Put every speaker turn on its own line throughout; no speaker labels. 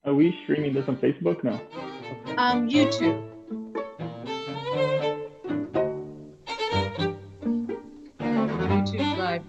Are we streaming this on Facebook? No.
YouTube. YouTube Live.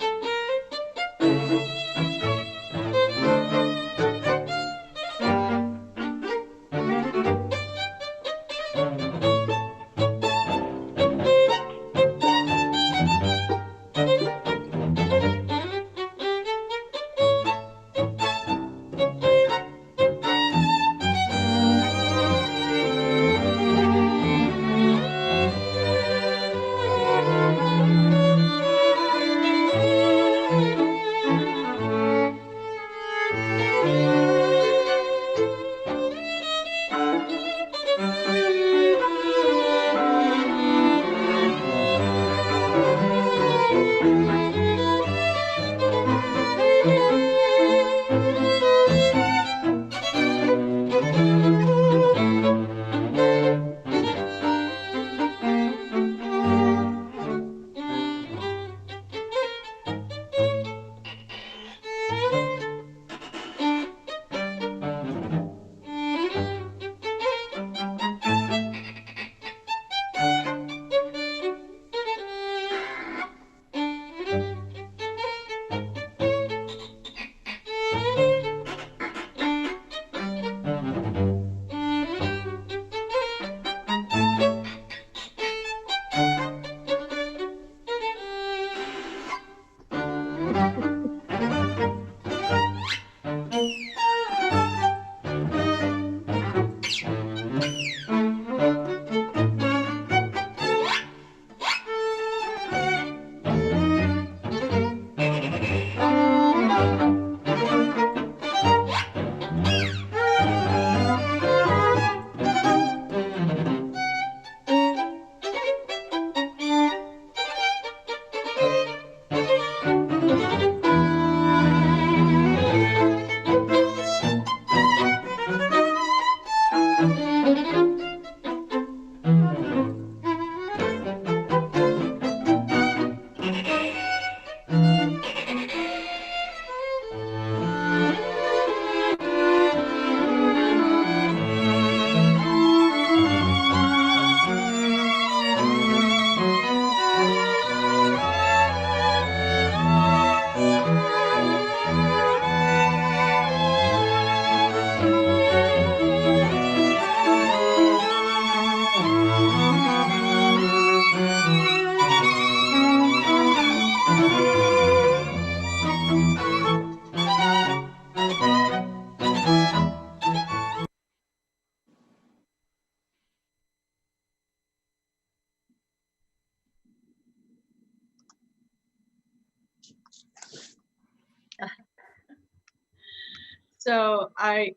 So I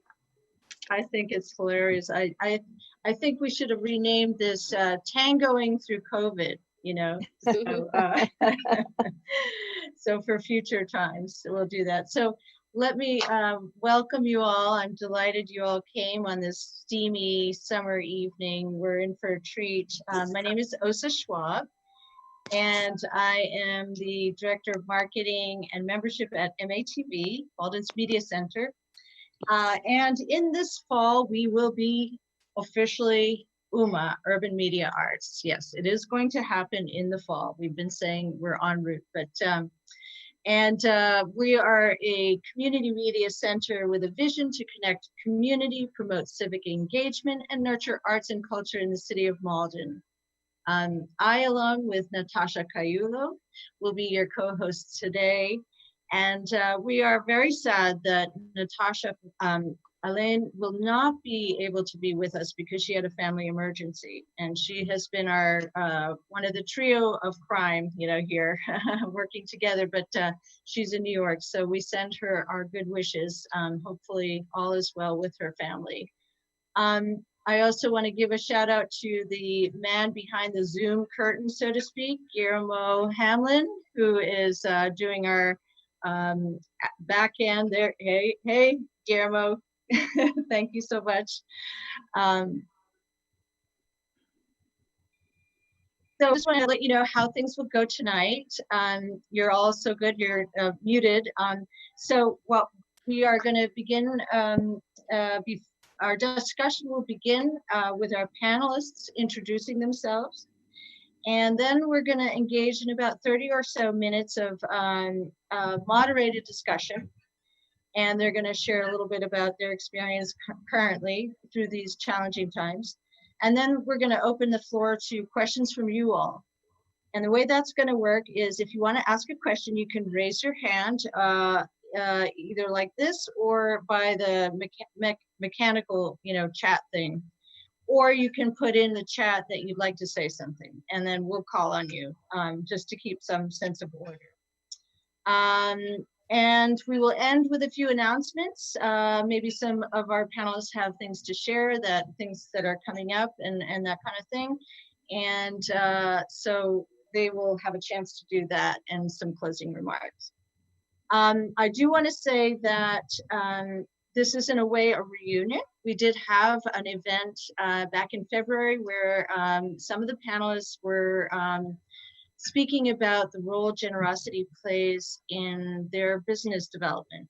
think it's hilarious. I think we should have renamed this Tangoing Through COVID, you know. So, so for future times, we'll do that. So let me welcome you all. I'm delighted you all came on this steamy summer evening. We're in for a treat. My name is Osa Schwab, and I am the Director of Marketing and Membership at MATV, Walden's Media Center. And in this fall, we will be officially UMA, Urban Media Arts. Yes, it is going to happen in the fall. We've been saying we're en route, but we are a community media center with a vision to connect community, promote civic engagement, and nurture arts and culture in the city of Malden. I, along with Natasha Cayulo, will be your co-hosts today. And we are very sad that Natasha Alain will not be able to be with us because she had a family emergency. And she has been our one of the trio of crime, you know, here working together, but she's in New York. So we send her our good wishes. Hopefully all is well with her family. I also want to give a shout out to the man behind the Zoom curtain, so to speak, Guillermo Hamlin, who is doing our back end there. Hey, Guillermo, thank you so much. So I just want to let you know how things will go tonight. You're all so good, you're muted. So what we are going to begin our discussion will begin with our panelists introducing themselves. And then we're going to engage in about 30 or so minutes of moderated discussion. And they're going to share a little bit about their experience currently through these challenging times. And then we're going to open the floor to questions from you all. And the way that's going to work is if you want to ask a question, you can raise your hand either like this or by the mechanical, chat thing. Or you can put in the chat that you'd like to say something, and then we'll call on you just to keep some sense of order. And we will end with a few announcements. Maybe some of our panelists have things to share, things that are coming up and that kind of thing. And so they will have a chance to do that and some closing remarks. I do want to say that this is in a way a reunion. We did have an event back in February where some of the panelists were speaking about the role generosity plays in their business development.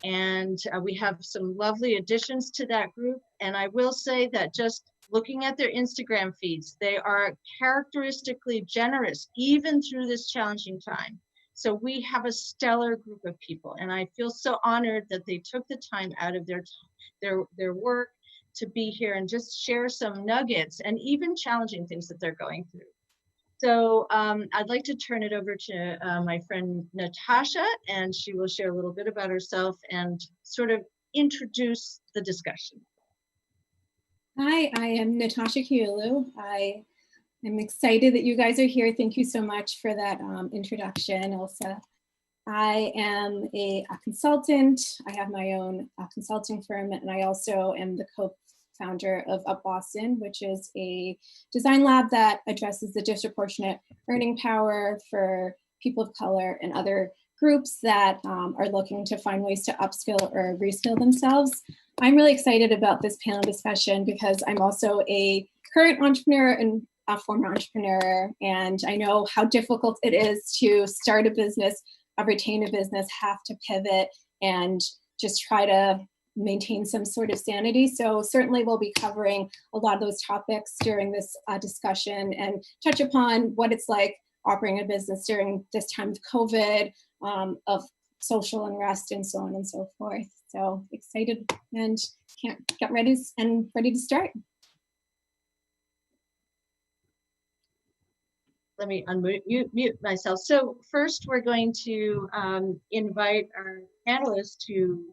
And we have some lovely additions to that group. And I will say that just looking at their Instagram feeds, they are characteristically generous, even through this challenging time. So we have a stellar group of people, and I feel so honored that they took the time out of their work to be here and just share some nuggets and even challenging things that they're going through. So I'd like to turn it over to my friend Natasha, and she will share a little bit about herself and sort of introduce the discussion.
Hi, I am Natasha Kiulu. I'm excited that you guys are here. Thank you so much for that introduction, Elsa. I am a consultant. I have my own consulting firm, and I also am the co-founder of Up Boston, which is a design lab that addresses the disproportionate earning power for people of color and other groups that are looking to find ways to upskill or reskill themselves. I'm really excited about this panel discussion because I'm also a current entrepreneur and a former entrepreneur, and I know how difficult it is to start a business, retain a business, have to pivot, and just try to maintain some sort of sanity. So certainly we'll be covering a lot of those topics during this discussion and touch upon what it's like operating a business during this time of COVID, of social unrest and so on and so forth. So excited and can't get ready to start.
Let me mute myself. So first we're going to invite our panelists to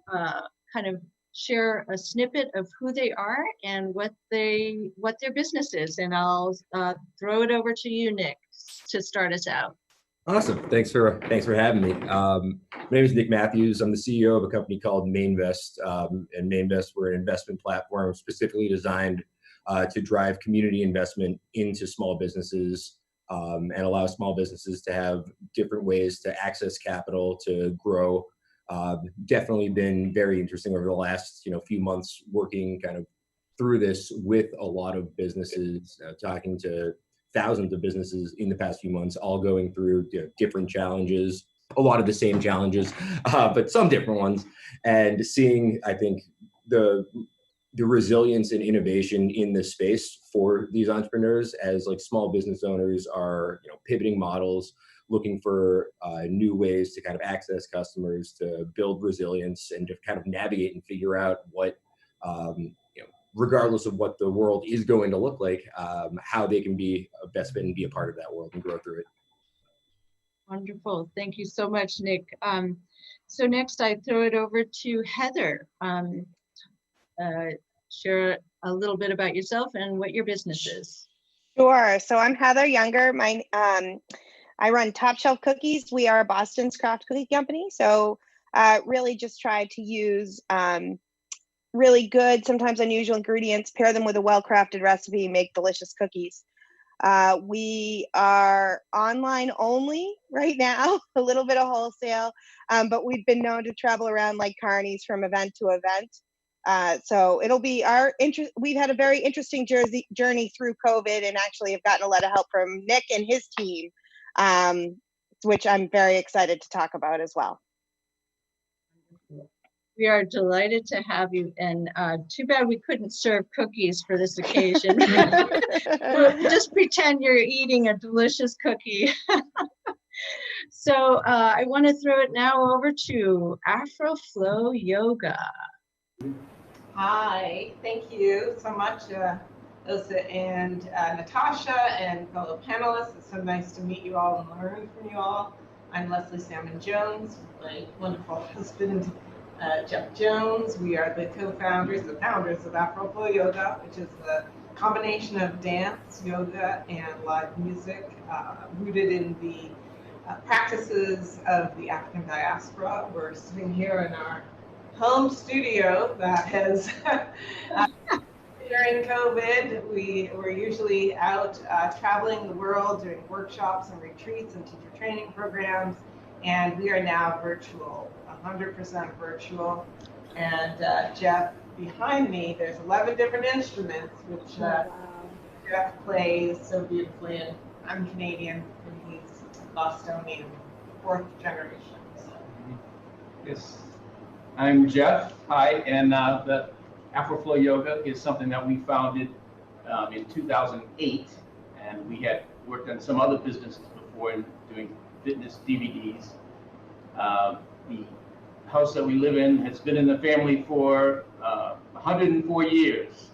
kind of share a snippet of who they are and what their business is. And I'll throw it over to you, Nick, to start us out.
Awesome. Thanks for having me. My name is Nick Matthews. I'm the CEO of a company called Mainvest. And Mainvest, we're an investment platform specifically designed to drive community investment into small businesses and allow small businesses to have different ways to access capital to grow. Definitely been very interesting over the last few months working kind of through this with a lot of businesses, talking to thousands of businesses in the past few months, all going through different challenges, a lot of the same challenges, but some different ones, and seeing, I think, the resilience and innovation in this space for these entrepreneurs as like small business owners are pivoting models, looking for new ways to kind of access customers, to build resilience, and to kind of navigate and figure out what regardless of what the world is going to look like, how they can be a best fit and be a part of that world and grow through it.
Wonderful. Thank you so much, Nick. So next I throw it over to Heather. Share a little bit about yourself and what your business is.
Sure. So I'm Heather Younger. I run Top Shelf Cookies. We are Boston's craft cookie company. So really just try to use really good, sometimes unusual ingredients, pair them with a well-crafted recipe, make delicious cookies. We are online only right now, a little bit of wholesale, but we've been known to travel around like carnies from event to event. So it'll be we've had a very interesting journey through COVID, and actually have gotten a lot of help from Nick and his team, which I'm very excited to talk about as well.
We are delighted to have you, and too bad we couldn't serve cookies for this occasion. Just pretend you're eating a delicious cookie. So I want to throw it now over to Afro Flow Yoga.
Hi, thank you so much, Ilsa and Natasha and fellow panelists. It's so nice to meet you all and learn from you all. I'm Leslie Salmon Jones, my wonderful husband, Jeff Jones. We are the co-founders, the founders of Afro Flow Yoga, which is the combination of dance, yoga, and live music rooted in the practices of the African diaspora. We're sitting here in our home studio that has, during COVID, we were usually out traveling the world, doing workshops and retreats and teacher training programs, and we are now virtual, 100% virtual. And Jeff, behind me, there's 11 different instruments, which Jeff plays so beautifully, and I'm Canadian, and he's Bostonian, 4th generation. So.
Yes. I'm Jeff. Hi, and the Afroflow Yoga is something that we founded in 2008, and we had worked on some other businesses before in doing fitness DVDs. The house that we live in has been in the family for 104 years.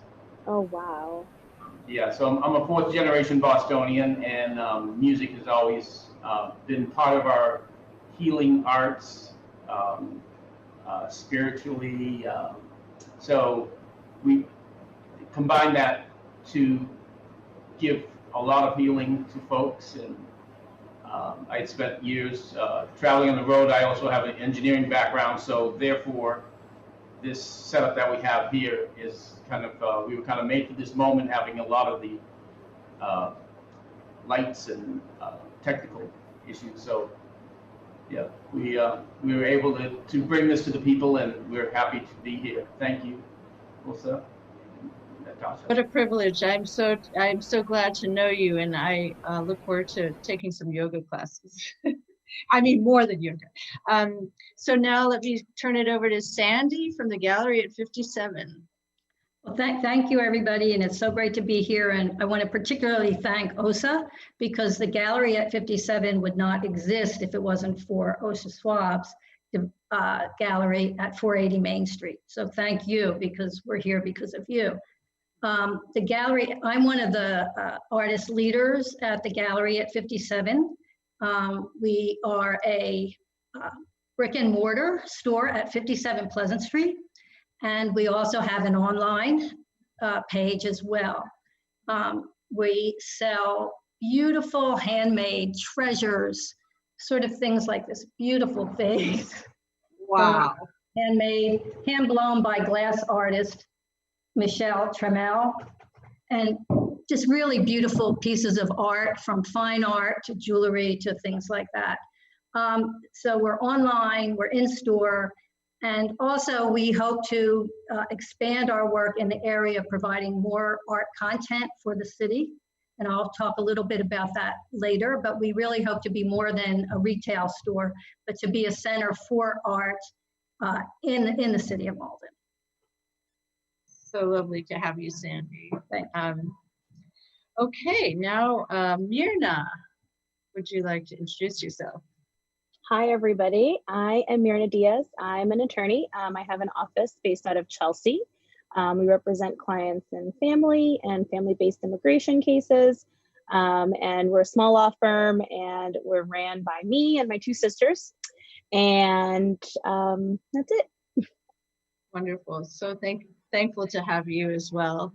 Oh, wow.
Yeah, so I'm a 4th generation Bostonian, and music has always been part of our healing arts. Spiritually, so we combine that to give a lot of healing to folks. And I had spent years traveling on the road. I also have an engineering background, so therefore this setup that we have here is kind of, we were kind of made for this moment, having a lot of the lights and technical issues. So yeah, we were able to bring this to the people, and we're happy to be here. Thank you, Ilsa, Natasha.
What a privilege! I'm so glad to know you, and I look forward to taking some yoga classes. I mean, more than yoga. So now let me turn it over to Sandy from the gallery at 57.
Well, thank you, everybody, and it's so great to be here. And I want to particularly thank OSA, because the gallery at 57 would not exist if it wasn't for OSA Swab's gallery at 480 Main Street. So thank you, because we're here because of you. The gallery, I'm one of the artist leaders at the gallery at 57. We are a brick and mortar store at 57 Pleasant Street. And we also have an online page as well. We sell beautiful handmade treasures, sort of things like this beautiful vase.
Wow.
Handmade, hand blown by glass artist, Michelle Tremel. And just really beautiful pieces of art, from fine art to jewelry to things like that. So we're online, we're in store. And also we hope to expand our work in the area of providing more art content for the city. And I'll talk a little bit about that later, but we really hope to be more than a retail store, but to be a center for art in the city of Malden.
So lovely to have you, Sandy. Okay, now Myrna, would you like to introduce yourself?
Hi, everybody. I am Myrna Diaz. I'm an attorney. I have an office based out of Chelsea. We represent clients in family and family-based immigration cases. And we're a small law firm, and we're ran by me and my 2 sisters. And that's it.
Wonderful. So thankful to have you as well.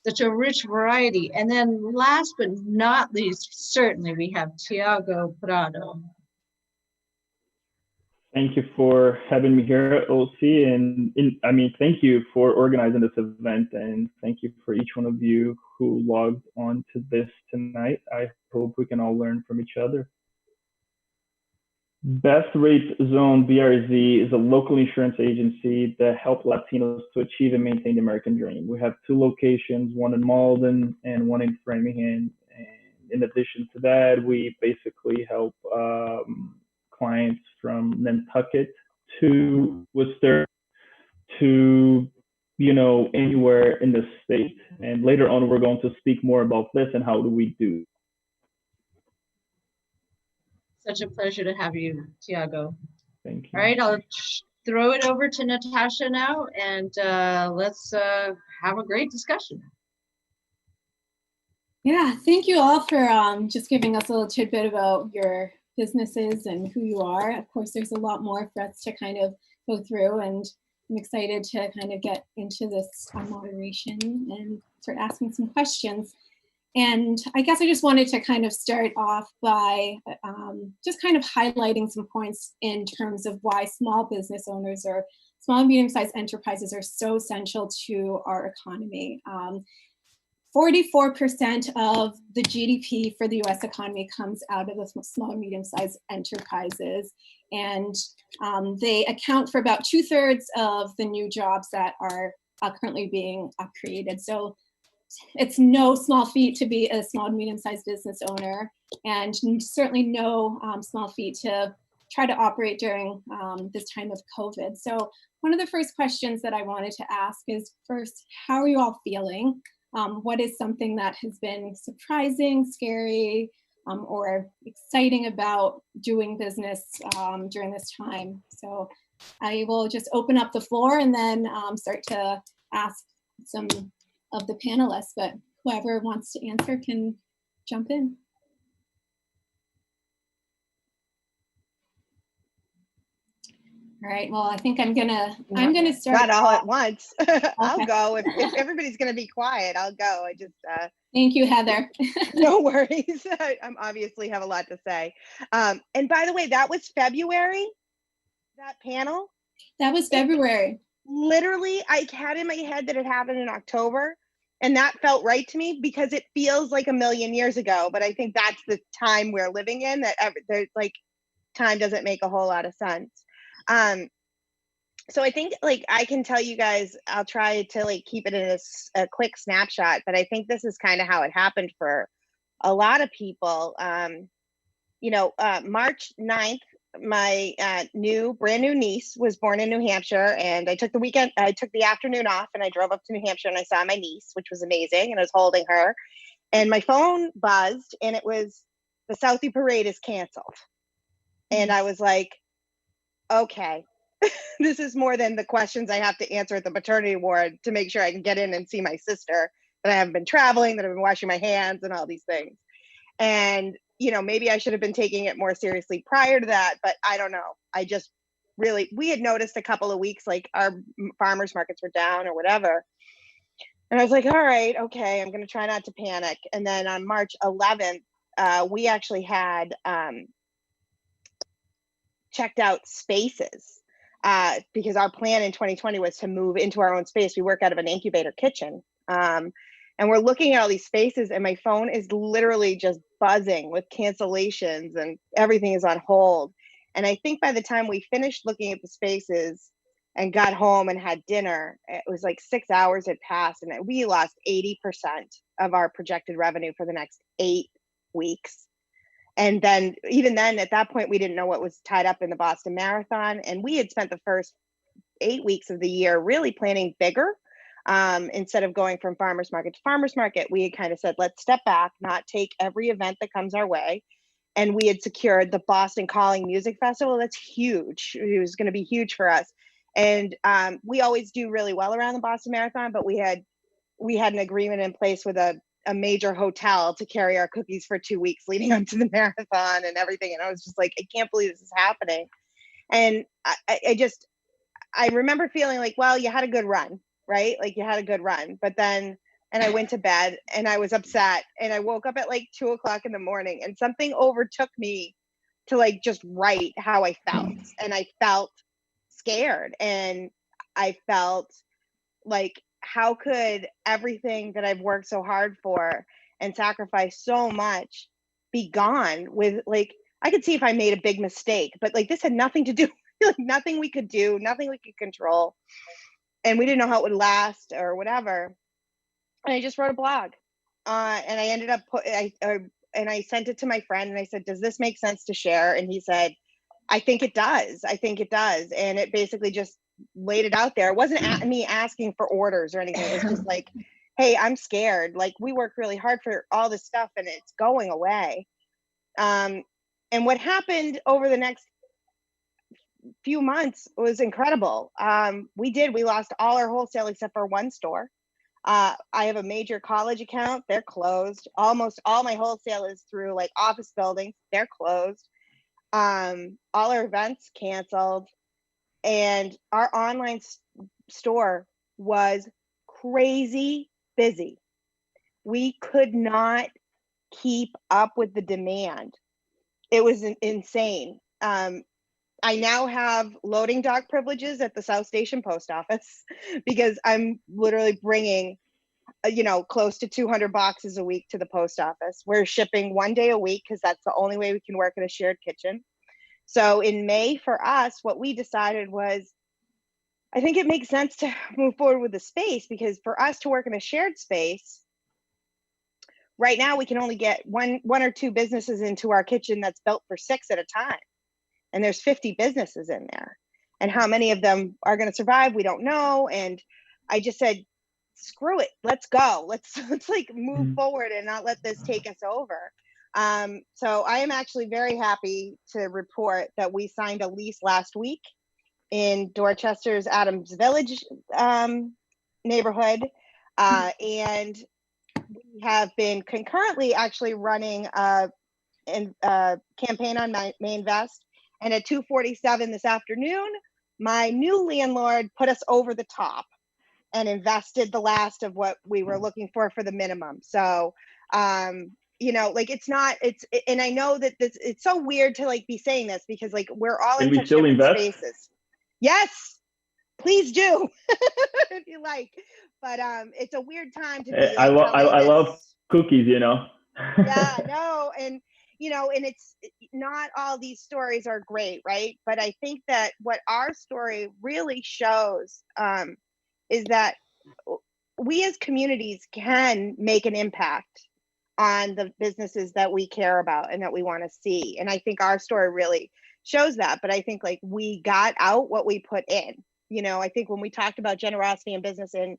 Such a rich variety. And then last but not least, certainly we have Tiago Prado.
Thank you for having me here, OC, and thank you for organizing this event, and thank you for each one of you who logged on to this tonight. I hope we can all learn from each other. Best Rates Zone BRZ is a local insurance agency that helps Latinos to achieve and maintain the American dream. We have 2 locations, one in Malden and one in Framingham. And in addition to that, we basically help clients from Nantucket to Worcester to, anywhere in the state. And later on, we're going to speak more about this and how do we do.
Such a pleasure to have you, Tiago.
Thank you.
All right, I'll throw it over to Natasha now, and let's have a great discussion.
Yeah, thank you all for just giving us a little tidbit about your businesses and who you are. Of course, there's a lot more for us to kind of go through, and I'm excited to kind of get into this moderation and start asking some questions. And I guess I just wanted to kind of start off by just kind of highlighting some points in terms of why small business owners or small and medium-sized enterprises are so essential to our economy. 44% of the GDP for the US economy comes out of the small and medium-sized enterprises. And they account for about 2/3 of the new jobs that are currently being created. So it's no small feat to be a small and medium-sized business owner, and certainly no small feat to try to operate during this time of COVID. So one of the first questions that I wanted to ask is, first, how are you all feeling? What is something that has been surprising, scary, or exciting about doing business during this time? So I will just open up the floor and then start to ask some of the panelists, but whoever wants to answer can jump in. All right, well, I think I'm gonna start.
Not all at once. I'll go. If everybody's gonna be quiet, I'll go. I just
Thank you, Heather.
no worries. I obviously have a lot to say. And by the way, that was February, that panel?
That was February.
Literally, I had in my head that it happened in October, and that felt right to me because it feels like a million years ago. But I think that's the time we're living in, that there's like time doesn't make a whole lot of sense. So I think like I can tell you guys, I'll try to like keep it in a quick snapshot, but I think this is kind of how it happened for a lot of people. March 9th, my brand new niece was born in New Hampshire, and I took the afternoon off and I drove up to New Hampshire and I saw my niece, which was amazing. And I was holding her and my phone buzzed and it was, the Southie Parade is canceled. And I was like, okay, this is more than the questions I have to answer at the maternity ward to make sure I can get in and see my sister, that I haven't been traveling, that I've been washing my hands and all these things. And, maybe I should have been taking it more seriously prior to that, but I don't know. I just really, we had noticed a couple of weeks, like our farmers markets were down or whatever. And I was like, all right, okay, I'm going to try not to panic. And then on March 11th, we actually had checked out spaces because our plan in 2020 was to move into our own space. We work out of an incubator kitchen. And we're looking at all these spaces and my phone is literally just buzzing with cancellations and everything is on hold. And I think by the time we finished looking at the spaces and got home and had dinner, it was like 6 hours had passed and we lost 80% of our projected revenue for the next 8 weeks. And then even then at that point, we didn't know what was tied up in the Boston Marathon. And we had spent the first 8 weeks of the year really planning bigger. Instead of going from farmers market to farmers market, we had kind of said, let's step back, not take every event that comes our way. And we had secured the Boston Calling Music Festival. That's huge. It was going to be huge for us. And we always do really well around the Boston Marathon, but we had an agreement in place with a major hotel to carry our cookies for 2 weeks leading up to the marathon and everything. And I was just like, I can't believe this is happening. And I remember feeling like, well, you had a good run, right? Like you had a good run, but then, and I went to bed and I was upset and I woke up at like 2 o'clock in the morning and something overtook me to like just write how I felt. And I felt scared and I felt like, how could everything that I've worked so hard for and sacrificed so much be gone with, like, I could see if I made a big mistake, but like this had nothing to do, like nothing we could do, nothing we could control. And we didn't know how it would last or whatever. And I just wrote a blog and I ended up and I sent it to my friend and I said, does this make sense to share? And he said, I think it does. I think it does. And it basically just laid it out there. It wasn't me asking for orders or anything. It was just like, hey, I'm scared. Like, we work really hard for all this stuff and it's going away. And what happened over the next few months was incredible. We lost all our wholesale except for one store. I have a major college account. They're closed. Almost all my wholesale is through like office buildings. They're closed. All our events canceled, and our online store was crazy busy. We could not keep up with the demand. It was insane. I now have loading dock privileges at the South Station Post Office because I'm literally bringing, close to 200 boxes a week to the post office. We're shipping 1 day a week because that's the only way we can work in a shared kitchen. So in May for us, what we decided was, I think it makes sense to move forward with the space, because for us to work in a shared space, right now we can only get one or two businesses into our kitchen that's built for 6 at a time. And there's 50 businesses in there. And how many of them are going to survive, we don't know. And I just said, screw it, let's go. Let's like move forward and not let this take us over. So I am actually very happy to report that we signed a lease last week in Dorchester's Adams Village neighborhood. And we have been concurrently actually running a campaign on Mainvest. And at 2:47 this afternoon, my new landlord put us over the top and invested the last of what we were looking for the minimum. So, and I know that it's so weird to like be saying this because like we're all in such different spaces. Yes, please do if you like. But it's a weird time to be. Like,
I love cookies,
Yeah, no, and and it's not all these stories are great, right? But I think that what our story really shows is that we as communities can make an impact on the businesses that we care about and that we want to see. And I think our story really shows that. But I think like we got out what we put in. I think when we talked about generosity in business in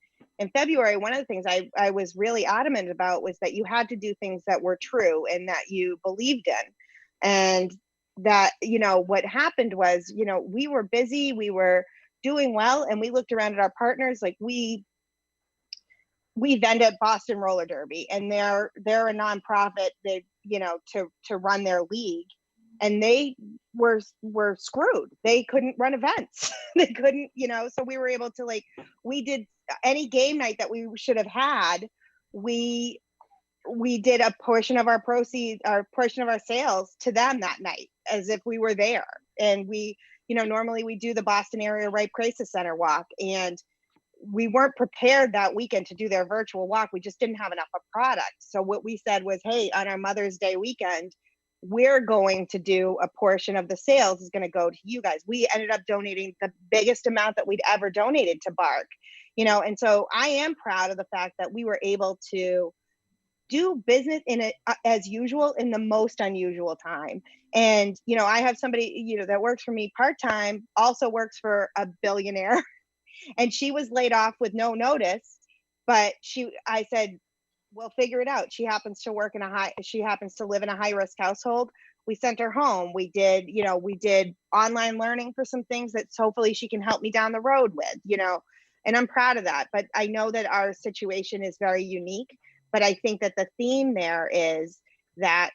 February, one of the things I was really adamant about was that you had to do things that were true and that you believed in. And that, what happened was, we were busy, we were doing well, and we looked around at our partners. Like we vend at Boston Roller Derby, and they're a nonprofit, they, to run their league. And they were screwed. They couldn't run events. They couldn't, so we were able to we did any game night that we should have had. We did a portion of our proceeds, or portion of our sales to them that night as if we were there. And we, normally we do the Boston area Rape Crisis Center walk, and we weren't prepared that weekend to do their virtual walk. We just didn't have enough of product. So what we said was, hey, on our Mother's Day weekend, we're going to do a portion of the sales is going to go to you guys. We ended up donating the biggest amount that we'd ever donated to Bark, and so I am proud of the fact that we were able to do business as usual in the most unusual time. And, I have somebody, that works for me part-time, also works for a billionaire, and she was laid off with no notice, but I said, we'll figure it out. She happens to live in a high-risk household. We sent her home. We did online learning for some things that hopefully she can help me down the road with, and I'm proud of that. But I know that our situation is very unique, but I think that the theme there is that,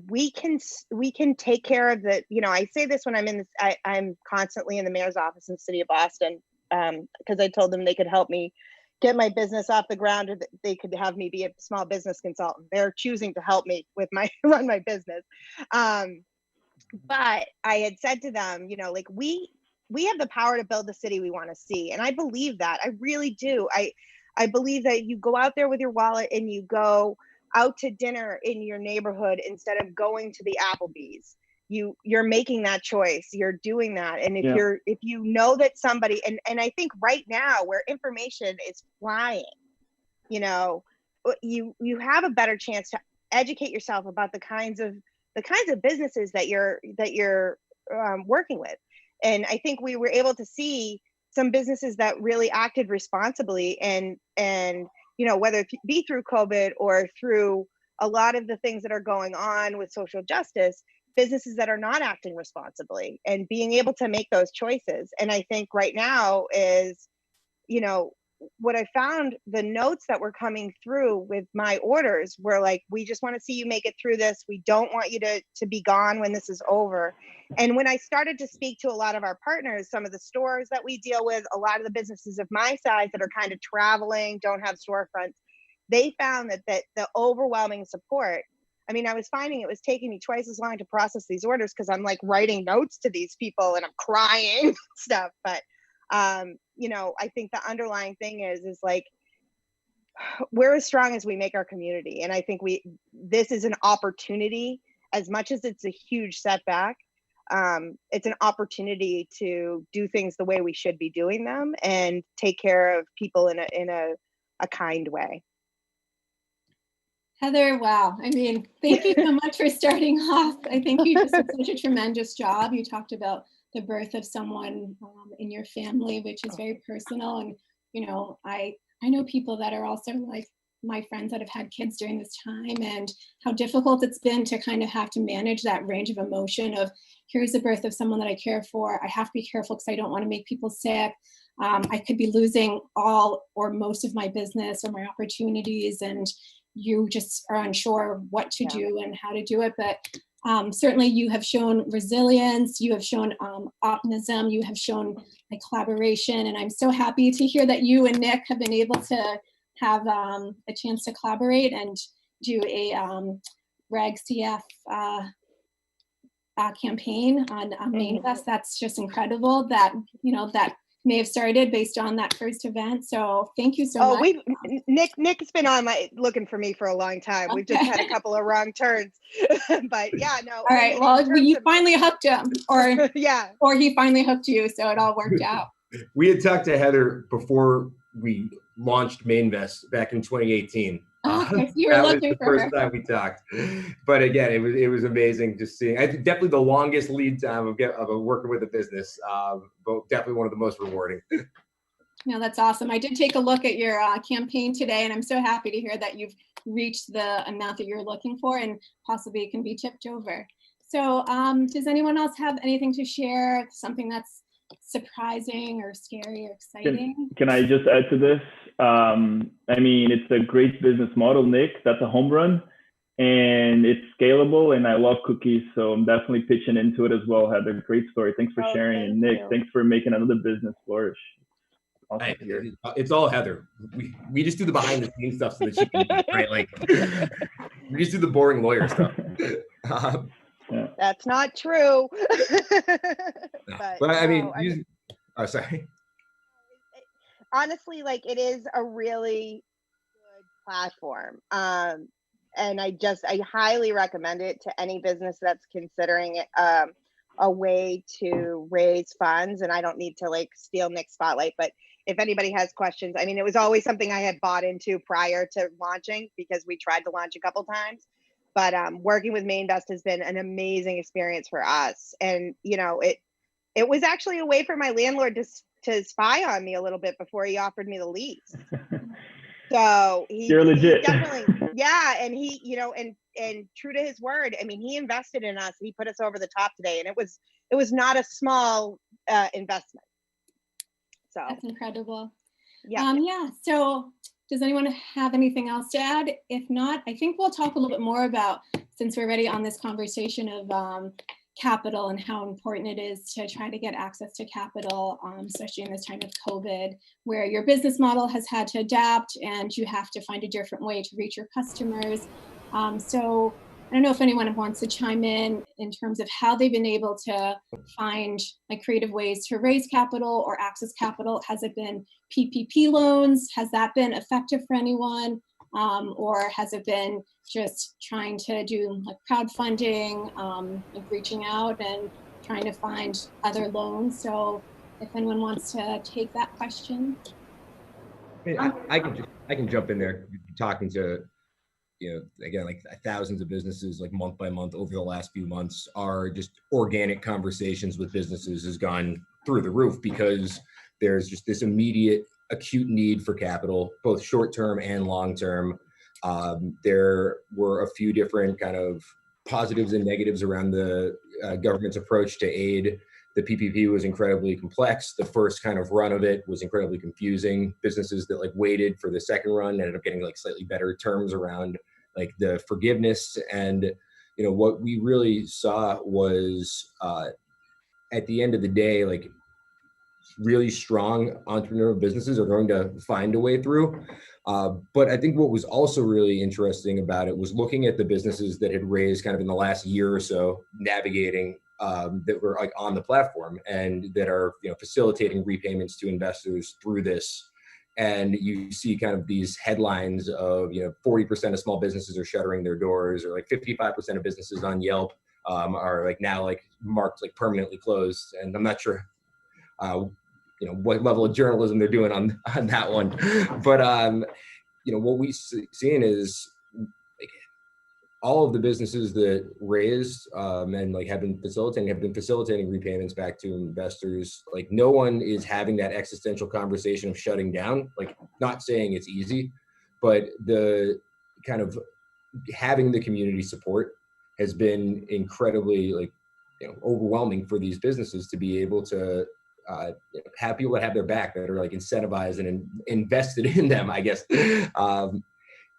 we can take care of the, I say this when I'm constantly in the mayor's office in the city of Boston, because I told them they could help me get my business off the ground, or that they could have me be a small business consultant. They're choosing to help me with run my business. But I had said to them, we have the power to build the city we want to see. And I believe that. I really do. I believe that you go out there with your wallet and you go out to dinner in your neighborhood instead of going to the Applebee's. You're making that choice. You're doing that. And if you know that somebody, and I think right now where information is flying, you have a better chance to educate yourself about the kinds of the kinds of businesses that you're working with. And I think we were able to see some businesses that really acted responsibly, and whether it be through COVID or through a lot of the things that are going on with social justice, businesses that are not acting responsibly, and being able to make those choices. And I think right now is, what I found, the notes that were coming through with my orders were like, we just want to see you make it through this. We don't want you to be gone when this is over. And when I started to speak to a lot of our partners, some of the stores that we deal with, a lot of the businesses of my size that are kind of traveling, don't have storefronts, they found that the overwhelming support. I mean, I was finding it was taking me twice as long to process these orders because I'm like writing notes to these people and I'm crying and stuff. But I think the underlying thing is like, we're as strong as we make our community. And I think this is an opportunity, as much as it's a huge setback. It's an opportunity to do things the way we should be doing them and take care of people in a kind way.
Heather, wow. I mean, thank you so much for starting off. I think you just did such a tremendous job. You talked about the birth of someone in your family, which is very personal. And, I know people that are also like my friends that have had kids during this time, and how difficult it's been to kind of have to manage that range of emotion of, here's the birth of someone that I care for. I have to be careful because I don't want to make people sick. I could be losing all or most of my business or my opportunities, and you just are unsure what to do and how to do it. But certainly you have shown resilience, you have shown optimism, you have shown like collaboration. And I'm so happy to hear that you and Nick have been able to have a chance to collaborate and do a Reg CF campaign on Mainvest. That's just incredible that, that may have started based on that first event. So thank you so much.
Nick's been on looking for me for a long time. We've just had a couple of wrong turns, but yeah, no.
All right. Well, you finally hooked him, or
yeah,
or he finally hooked you. So it all worked out.
We had talked to Heather before we launched Mainvest back in 2018.
Okay, so you were looking for her.
First time we talked, but again, it was amazing just seeing. I think definitely the longest lead time of working with a business, but definitely one of the most rewarding.
No, that's awesome. I did take a look at your campaign today, and I'm so happy to hear that you've reached the amount that you're looking for, and possibly it can be tipped over. So, does anyone else have anything to share? Something that's surprising or scary or exciting?
Can I just add to this? I mean, it's a great business model, Nick. That's a home run, and it's scalable, and I love cookies, so I'm definitely pitching into it as well. Heather, great story. Thanks for sharing. And Nick, thanks for making another business flourish. Awesome.
It's all Heather. We just do the behind the scenes stuff so that she can, right? Like, we just do the boring lawyer stuff.
Yeah.
That's not true.
But I mean, oh, sorry.
Honestly, like, it is a really good platform. And I highly recommend it to any business that's considering it a way to raise funds. And I don't need to like steal Nick's spotlight, but if anybody has questions, I mean, it was always something I had bought into prior to launching because we tried to launch a couple times. But working with Mainvest has been an amazing experience for us. And, it was actually a way for my landlord to spy on me a little bit before he offered me the lease. So
you're legit.
Definitely, yeah. And he, and true to his word, I mean, he invested in us. He put us over the top today, and it was not a small investment. So
that's incredible.
Yeah.
Yeah. So does anyone have anything else to add? If not, I think we'll talk a little bit more about, since we're already on this conversation of capital and how important it is to try to get access to capital, especially in this time of COVID, where your business model has had to adapt and you have to find a different way to reach your customers. So I don't know if anyone wants to chime in terms of how they've been able to find like creative ways to raise capital or access capital. Has it been PPP loans? Has that been effective for anyone? Or has it been just trying to do like crowdfunding, like reaching out and trying to find other loans? So if anyone wants to take that question.
I can jump in there talking to again, like thousands of businesses, like month by month over the last few months, are just organic conversations with businesses has gone through the roof because there's just this immediate acute need for capital, both short term and long term. There were a few different kind of positives and negatives around the government's approach to aid. The PPP was incredibly complex. The first kind of run of it was incredibly confusing. Businesses that like waited for the second run ended up getting like slightly better terms around like the forgiveness. And, what we really saw was at the end of the day, like really strong entrepreneurial businesses are going to find a way through. But I think what was also really interesting about it was looking at the businesses that had raised kind of in the last year or so, navigating that were like on the platform and that are facilitating repayments to investors through this. And you see kind of these headlines of 40% of small businesses are shuttering their doors, or like 55% of businesses on Yelp are like now like marked like permanently closed. And I'm not sure what level of journalism they're doing on that one, but what we've seen is like all of the businesses that raised and like have been facilitating repayments back to investors. Like no one is having that existential conversation of shutting down. Like not saying it's easy, but the kind of having the community support has been incredibly like overwhelming for these businesses to be able to have people that have their back, that are like incentivized and invested in them, I guess.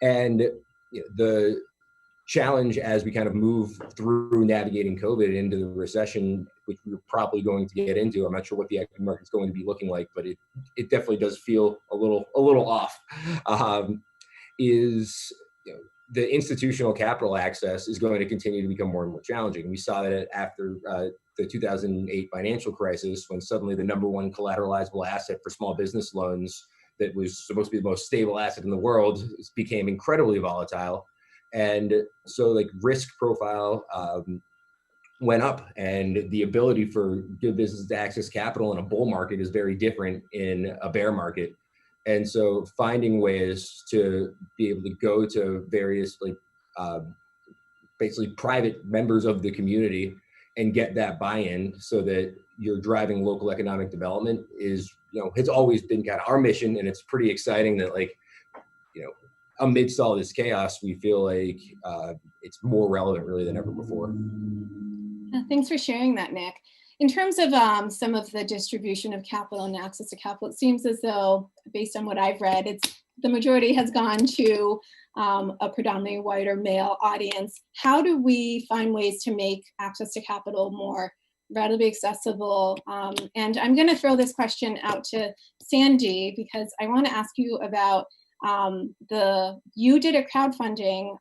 And the challenge as we kind of move through navigating COVID into the recession, which we're probably going to get into, I'm not sure what the equity market's going to be looking like, but it definitely does feel a little off, is the institutional capital access is going to continue to become more and more challenging. We saw that after the 2008 financial crisis, when suddenly the number one collateralizable asset for small business loans that was supposed to be the most stable asset in the world became incredibly volatile. And so like risk profile went up, and the ability for good businesses to access capital in a bull market is very different in a bear market. And so finding ways to be able to go to various like basically private members of the community and get that buy-in so that you're driving local economic development is, has always been kind of our mission. And it's pretty exciting that like, amidst all this chaos, we feel like it's more relevant really than ever before.
Thanks for sharing that, Nick. In terms of some of the distribution of capital and access to capital, it seems as though, based on what I've read, the majority has gone to a predominantly white or male audience. How do we find ways to make access to capital more readily accessible? And I'm going to throw this question out to Sandy, because I want to ask you about you did a crowdfunding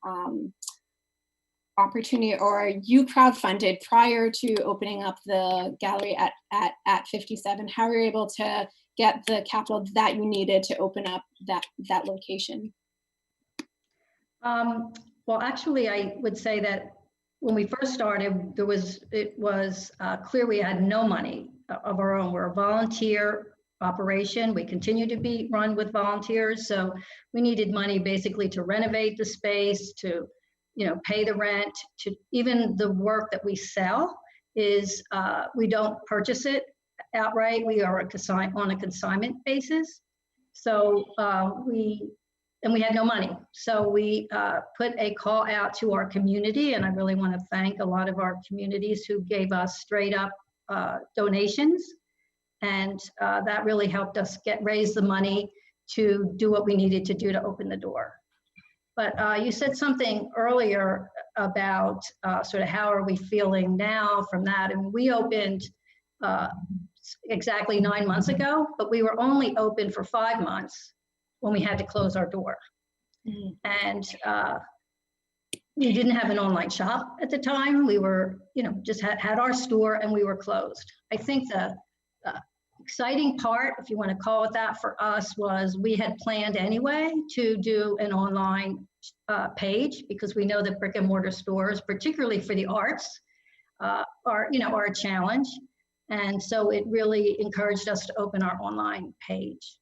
opportunity, or you crowdfunded prior to opening up the gallery at 57. How were you able to get the capital that you needed to open up that location?
Well, actually, I would say that when we first started, it was clear we had no money of our own. We're a volunteer operation. We continue to be run with volunteers, so we needed money basically to renovate the space, to pay the rent, to even the work that we sell is we don't purchase it outright. We are on a consignment basis. So we had no money. So we put a call out to our community, and I really want to thank a lot of our communities who gave us straight up donations. And that really helped us raise the money to do what we needed to do to open the door. But you said something earlier about sort of how are we feeling now from that. And we opened exactly 9 months ago, but we were only open for 5 months when we had to close our door. Mm-hmm. And we didn't have an online shop at the time. We were, just had our store, and we were closed. I think the exciting part, if you want to call it that, for us was we had planned anyway to do an online page, because we know that brick and mortar stores, particularly for the arts, are a challenge. And so it really encouraged us to open our online page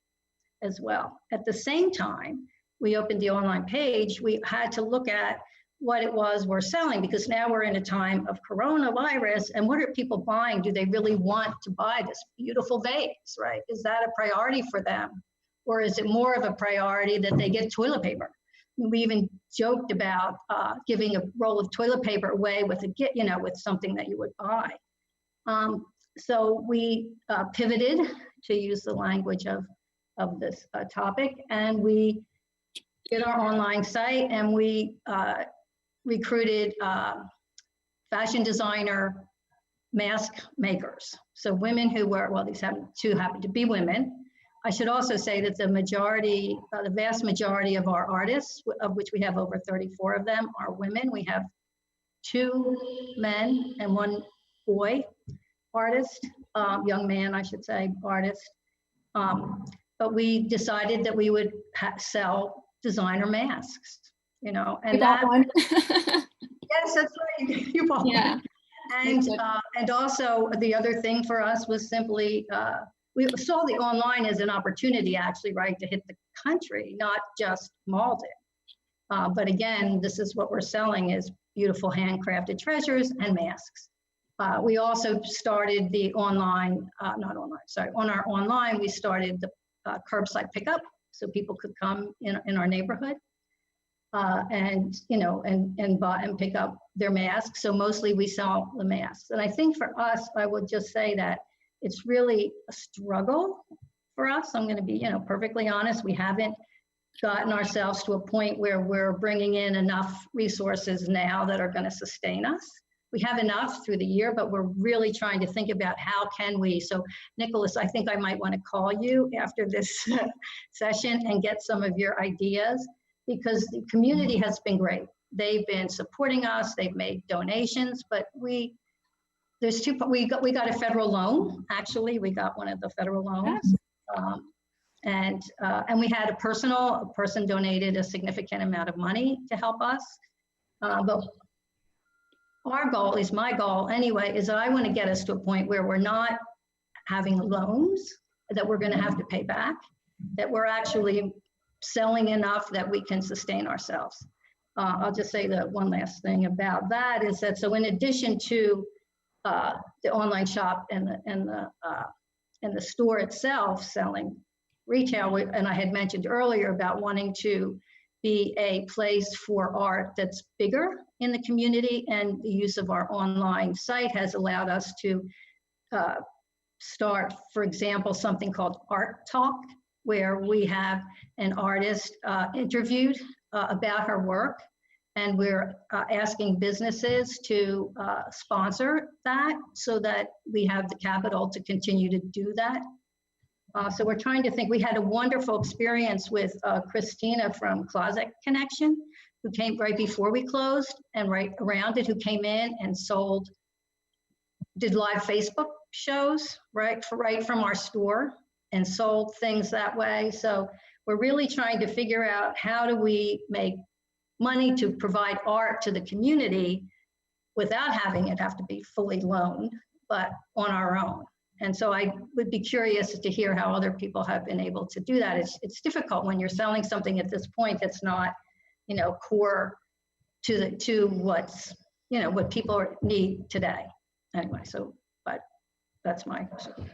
as well. At the same time, we opened the online page, we had to look at what it was we're selling, because now we're in a time of coronavirus, and what are people buying? Do they really want to buy this beautiful vase, right? Is that a priority for them? Or is it more of a priority that they get toilet paper? We even joked about giving a roll of toilet paper away with with something that you would buy. So we pivoted, to use the language of this topic, and we did our online site, and we recruited fashion designer mask makers. So women who were, well, these two happen to be women. I should also say that the majority, the vast majority of our artists, of which we have over 34 of them, are women. We have 2 men and 1 boy artist, young man, I should say, artist. But we decided that we would sell designer masks, and
you bought one.
Yes, that's right. You bought
Yeah.
one. And also the other thing for us was simply, we saw the online as an opportunity, actually, right, to hit the country, not just Malden. But again, this is what we're selling, is beautiful handcrafted treasures and masks. We also started the online, on our online, we started the curbside pickup, so people could come in our neighborhood and buy and pick up their masks. So mostly we sell the masks. And I think for us, I would just say that it's really a struggle for us. I'm going to be, perfectly honest. We haven't gotten ourselves to a point where we're bringing in enough resources now that are going to sustain us. We have enough through the year, but we're really trying to think about how can we. So Nicholas, I think I might want to call you after this session and get some of your ideas, because the community has been great. They've been supporting us. They've made donations, but we got a federal loan. Actually, we got one of the federal loans. And we had a person donated a significant amount of money to help us. But our goal, is my goal anyway, is that I want to get us to a point where we're not having loans that we're going to have to pay back, that we're actually selling enough that we can sustain ourselves. I'll just say that one last thing about that is that, so in addition to the online shop and the store itself selling retail, and I had mentioned earlier about wanting to be a place for art that's bigger in the community, and the use of our online site has allowed us to start, for example, something called Art Talk, where we have an artist interviewed about her work, and we're asking businesses to sponsor that so that we have the capital to continue to do that. So we're trying to think. We had a wonderful experience with Christina from Closet Connection, who came right before we closed, and right around it, who came in and did live Facebook shows right from our store, and sold things that way. So we're really trying to figure out, how do we make money to provide art to the community without having it have to be fully loaned, but on our own. And so I would be curious to hear how other people have been able to do that. It's difficult when you're selling something at this point that's not, core to what's, what people need today. Anyway, but that's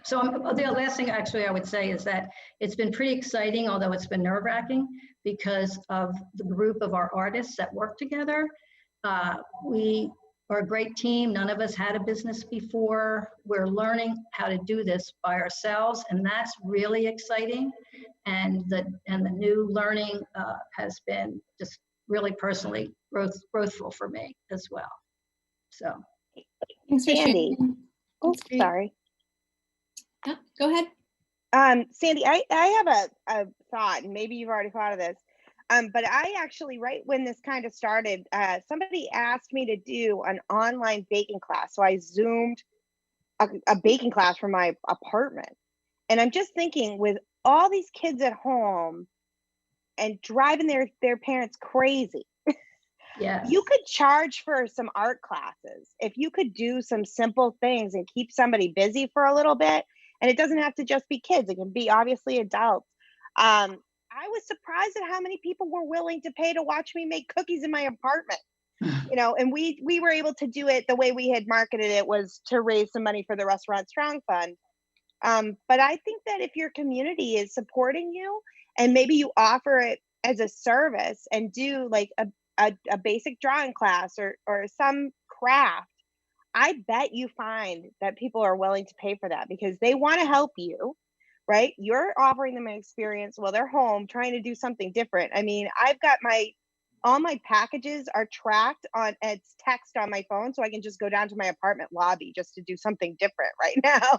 so the last thing actually I would say is that it's been pretty exciting, although it's been nerve-wracking, because of the group of our artists that work together. We are a great team. None of us had a business before. We're learning how to do this by ourselves, and that's really exciting. And the new learning has been just really personally growthful for me as well. So,
thanks for
Sandy.
sharing.
Oh,
That's great.
sorry.
Yeah, go ahead.
Sandy, I have a thought, and maybe you've already thought of this. But I actually, right when this kind of started, somebody asked me to do an online baking class. So I Zoomed a baking class from my apartment. And I'm just thinking, with all these kids at home and driving their parents crazy,
yes,
you could charge for some art classes. If you could do some simple things and keep somebody busy for a little bit, and it doesn't have to just be kids, it can be obviously adults. I was surprised at how many people were willing to pay to watch me make cookies in my apartment. You know, and we were able to do it the way we had marketed it, was to raise some money for the Restaurant Strong Fund. But I think that if your community is supporting you, and maybe you offer it as a service and do like a basic drawing class or some craft, I bet you find that people are willing to pay for that because they want to help you, right? You're offering them an experience while they're home trying to do something different. I mean, I've got all my packages are tracked on, it's text on my phone, so I can just go down to my apartment lobby just to do something different right now.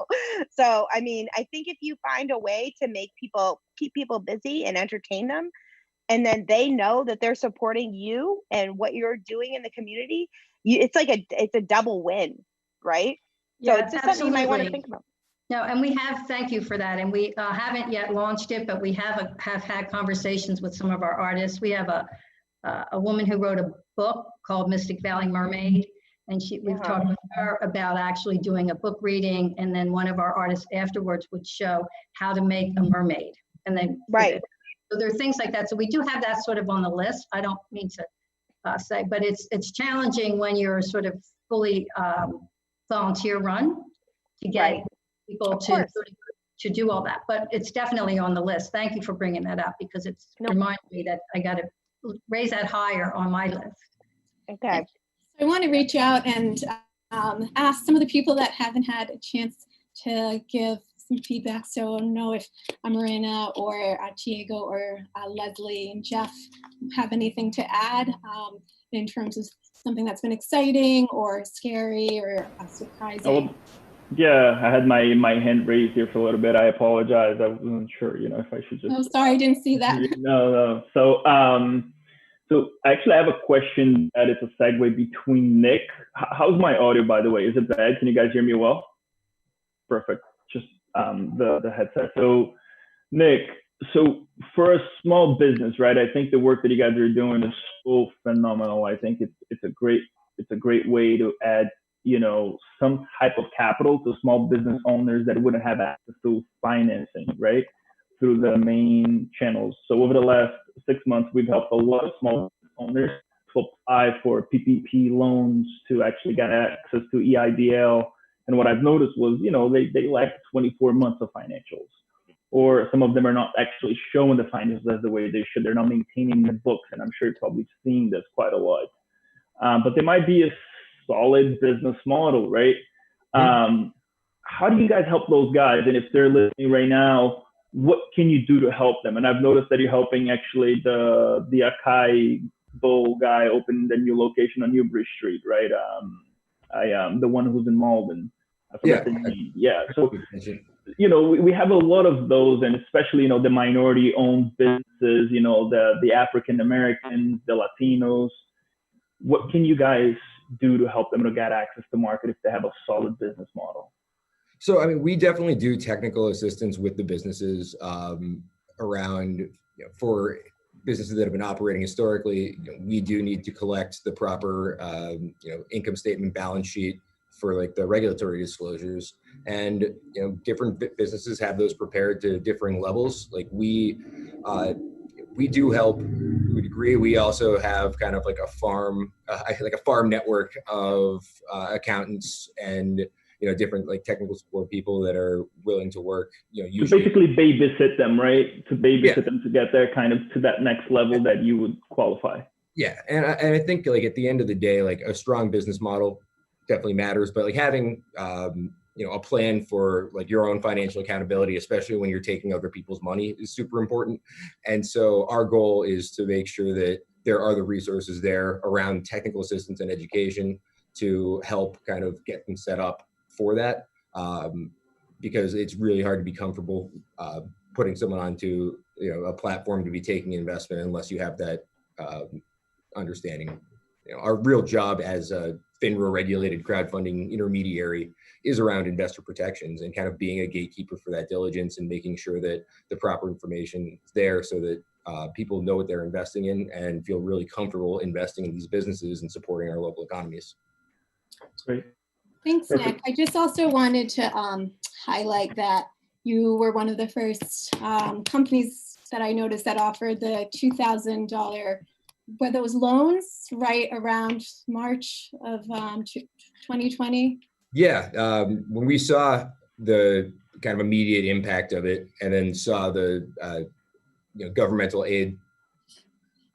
So, I mean, I think if you find a way to keep people busy and entertain them, and then they know that they're supporting you and what you're doing in the community, it's like it's a double win, right? So
Yeah,
it's just something you might want to
absolutely.
think about.
No, and thank you for that. And we haven't yet launched it, but we have had conversations with some of our artists. We have a woman who wrote a book called Mystic Valley Mermaid, and we've talked with her about actually doing a book reading, and then one of our artists afterwards would show how to make a mermaid, and then so there are things like that. So we do have that sort of on the list. I don't mean to say, but it's challenging when you're sort of fully volunteer run to get people to do all that. But it's definitely on the list. Thank you for bringing that up, because it's reminded me that I got to raise that higher on my list.
Okay.
I want to reach out and ask some of the people that haven't had a chance to give some feedback. So I don't know if Myrna or Diego or Leslie and Jeff have anything to add in terms of something that's been exciting or scary or surprising.
Yeah, I had my hand raised here for a little bit. I apologize. I wasn't sure, if I should just.
Oh, sorry, I didn't see that.
No. So actually, I have a question that is a segue between Nick. How's my audio, by the way? Is it bad? Can you guys hear me well? Perfect. Just the headset. So Nick, so for a small business, right? I think the work that you guys are doing is so phenomenal. I think it's a great way to add some type of capital to small business owners that wouldn't have access to financing, right, through the main channels. So over the last 6 months, we've helped a lot of small owners to apply for PPP loans, to actually get access to EIDL. And what I've noticed was, they lack 24 months of financials, or some of them are not actually showing the financials as the way they should. They're not maintaining the books, and I'm sure you're probably seeing this quite a lot. But there might be a solid business model, right? How do you guys help those guys? And if they're listening right now, what can you do to help them? And I've noticed that you're helping actually the Akai Bowl guy open the new location on Newbury Street, right? The one who's in Malden. Yeah. So, we have a lot of those, and especially, the minority-owned businesses, the African Americans, the Latinos. What can you guys do to help them to get access to market if they have a solid business model?
So, I mean, we definitely do technical assistance with the businesses around, for businesses that have been operating historically. We do need to collect the proper, income statement, balance sheet for like the regulatory disclosures, and different businesses have those prepared to differing levels. Like we do help to a degree. We also have kind of like a farm network of accountants and different like technical support people that are willing to work. Usually
basically babysit them, right? To babysit them to get there, kind of to that next level that you would qualify.
Yeah, and I think like at the end of the day, like a strong business model definitely matters, but like having a plan for like your own financial accountability, especially when you're taking other people's money, is super important. And so our goal is to make sure that there are the resources there around technical assistance and education to help kind of get them set up for that, because it's really hard to be comfortable putting someone onto a platform to be taking investment unless you have that understanding. Our real job as a FINRA regulated crowdfunding intermediary is around investor protections and kind of being a gatekeeper for that diligence and making sure that the proper information is there so that people know what they're investing in and feel really comfortable investing in these businesses and supporting our local economies.
Great.
Thanks, Nick. I just also wanted to highlight that you were one of the first companies that I noticed that offered the $2,000, were those loans right around March of 2020?
Yeah, when we saw the kind of immediate impact of it, and then saw the governmental aid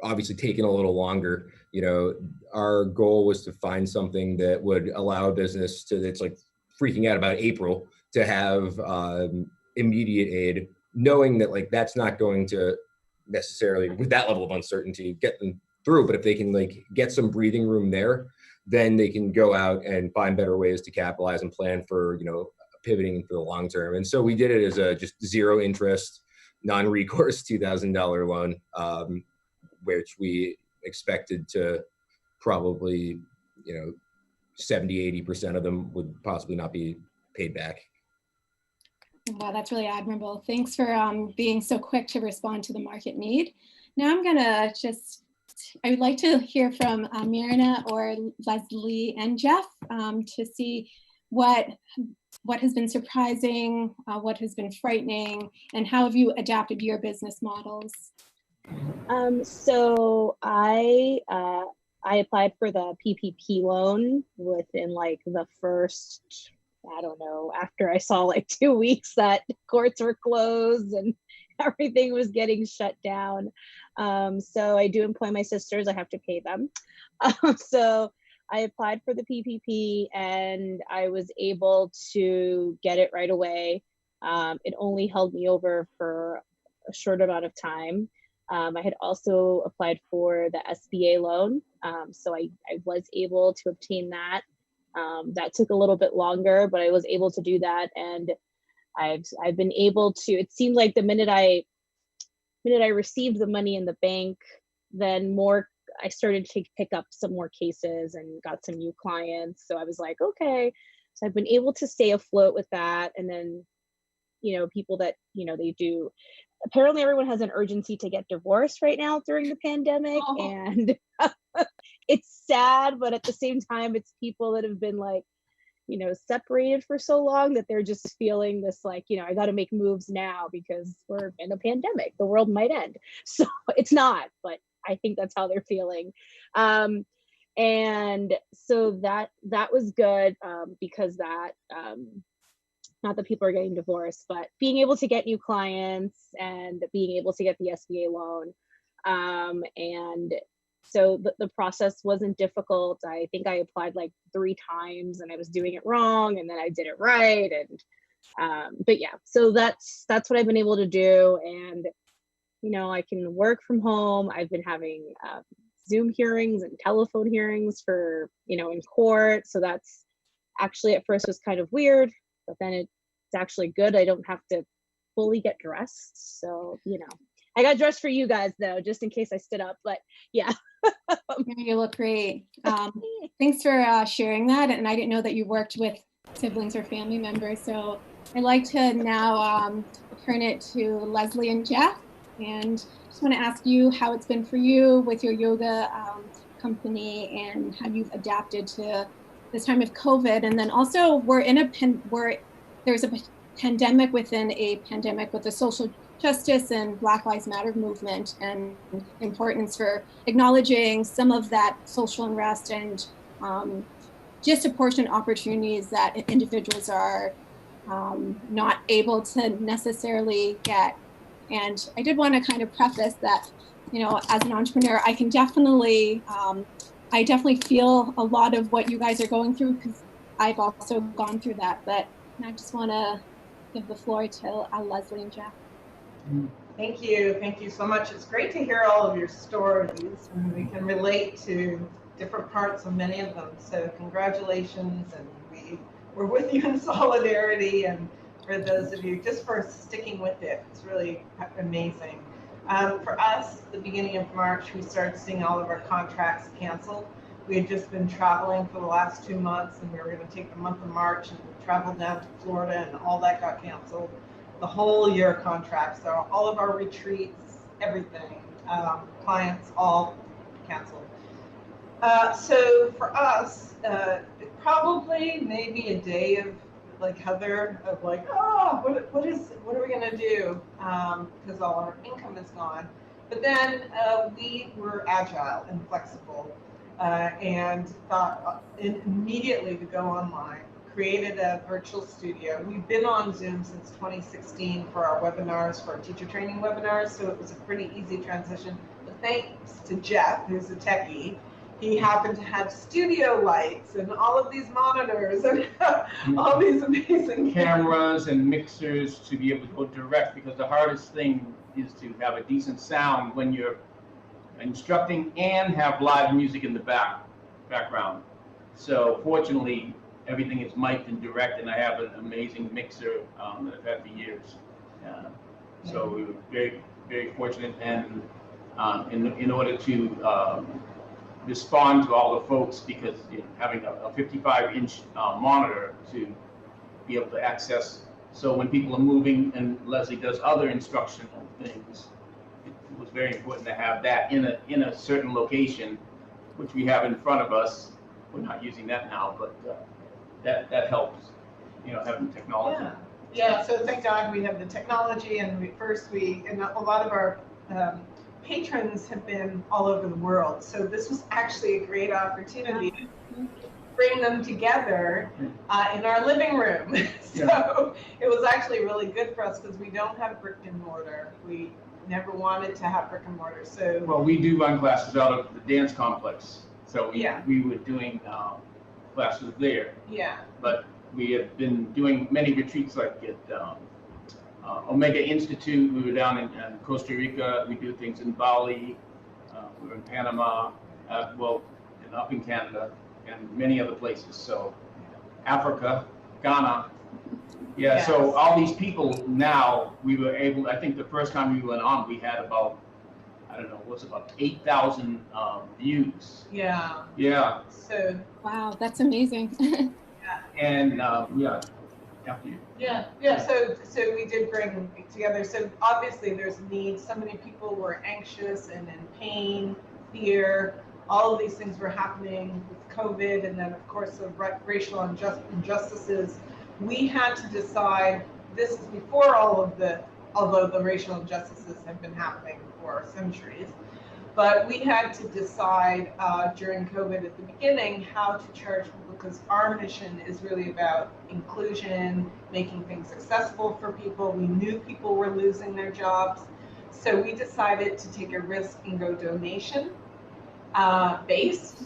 obviously taking a little longer, our goal was to find something that would allow a business that's like freaking out about April to have immediate aid, knowing that like that's not going to necessarily, with that level of uncertainty, get them through. But if they can like get some breathing room there, then they can go out and find better ways to capitalize and plan for pivoting for the long term. And so we did it as a just zero interest, non-recourse $2,000 loan, which we expected to probably 70-80% of them would possibly not be paid back.
Wow, that's really admirable. Thanks for being so quick to respond to the market need. Now I'm gonna I would like to hear from Myrna or Leslie and Jeff to see what has been surprising, what has been frightening, and how have you adapted your business models?
So I applied for the PPP loan within like the first, I don't know, after I saw like 2 weeks that courts were closed and everything was getting shut down. So I do employ my sisters, I have to pay them. So I applied for the PPP and I was able to get it right away. It only held me over for a short amount of time. I had also applied for the SBA loan. So I was able to obtain that. That took a little bit longer, but I was able to do that. And I've been able to, it seemed like the minute I received the money in the bank, then I started to pick up some more cases and got some new clients. So I was like, okay, so I've been able to stay afloat with that. And then, people that, they do, apparently everyone has an urgency to get divorced right now during the pandemic. Oh. And it's sad, but at the same time, it's people that have been like, separated for so long that they're just feeling this like, I got to make moves now because we're in a pandemic, the world might end. So it's not, but I think that's how they're feeling. And so that was good because that, not that people are getting divorced, but being able to get new clients and being able to get the SBA loan. And so the process wasn't difficult. I think I applied like 3 times and I was doing it wrong and then I did it right. And, but yeah, so that's what I've been able to do. And, I can work from home. I've been having Zoom hearings and telephone hearings for, in court. So that's actually at first was kind of weird, but then it's actually good. I don't have to fully get dressed. So, I got dressed for you guys though, just in case I stood up, but yeah.
You look great. Thanks for sharing that. And I didn't know that you worked with siblings or family members. So I'd like to now turn it to Leslie and Jeff. And just want to ask you how it's been for you with your yoga company and how you've adapted to this time of COVID. And then also there's a pandemic within a pandemic with the social justice and Black Lives Matter movement, and importance for acknowledging some of that social unrest and disproportionate opportunities that individuals are not able to necessarily get. And I did want to kind of preface that, as an entrepreneur, I can definitely, I definitely feel a lot of what you guys are going through because I've also gone through that. But I just want to give the floor to Leslie and Jeff.
Thank you so much. It's great to hear all of your stories, and we can relate to different parts of many of them. So congratulations, and we're with you in solidarity, and for those of you, just for sticking with it, it's really amazing. For us, the beginning of March, we started seeing all of our contracts canceled. We had just been traveling for the last 2 months, and we were going to take the month of March and travel down to Florida, and all that got canceled. The whole year contracts, so all of our retreats, everything, clients, all canceled. So for us, probably maybe a day of like Heather, of like, oh, what are we gonna do? Because all our income is gone. But then we were agile and flexible, and thought immediately to go online. Created a virtual studio. We've been on Zoom since 2016 for our webinars, for our teacher training webinars, so it was a pretty easy transition. But thanks to Jeff, who's a techie, he happened to have studio lights and all of these monitors and all these amazing
cameras and mixers to be able to go direct, because the hardest thing is to have a decent sound when you're instructing and have live music in the background. So fortunately, everything is mic'd and direct, and I have an amazing mixer that I've had for years. So we were very, very fortunate, and in order to respond to all the folks, because having a 55-inch monitor to be able to access, so when people are moving and Leslie does other instructional things, it was very important to have that in a certain location, which we have in front of us. We're not using that now, but that helps, having technology.
Yeah. So thank God we have the technology, and and a lot of our patrons have been all over the world. So this was actually a great opportunity to bring them together in our living room. So it was actually really good for us because we don't have brick and mortar. We never wanted to have brick and mortar. So
well, we do run classes out of the dance complex. So we were doing classes there.
Yeah.
But we have been doing many retreats like at Omega Institute. We were down in Costa Rica. We do things in Bali. We were in Panama. And up in Canada and many other places. So Africa, Ghana. Yeah. Yes. So all these people now, we were able. I think the first time we went on, we had about, I don't know, what's about 8,000 views.
Yeah.
Yeah.
So.
Wow, that's amazing.
And after you.
Yeah. So we did bring together. So obviously there's needs. So many people were anxious and in pain, fear. All of these things were happening with COVID, and then of course the racial injustices. We had to decide. This is before although the racial injustices have been happening for centuries. But we had to decide during COVID at the beginning how to charge people, because our mission is really about inclusion, making things accessible for people. We knew people were losing their jobs. So we decided to take a risk and go donation based.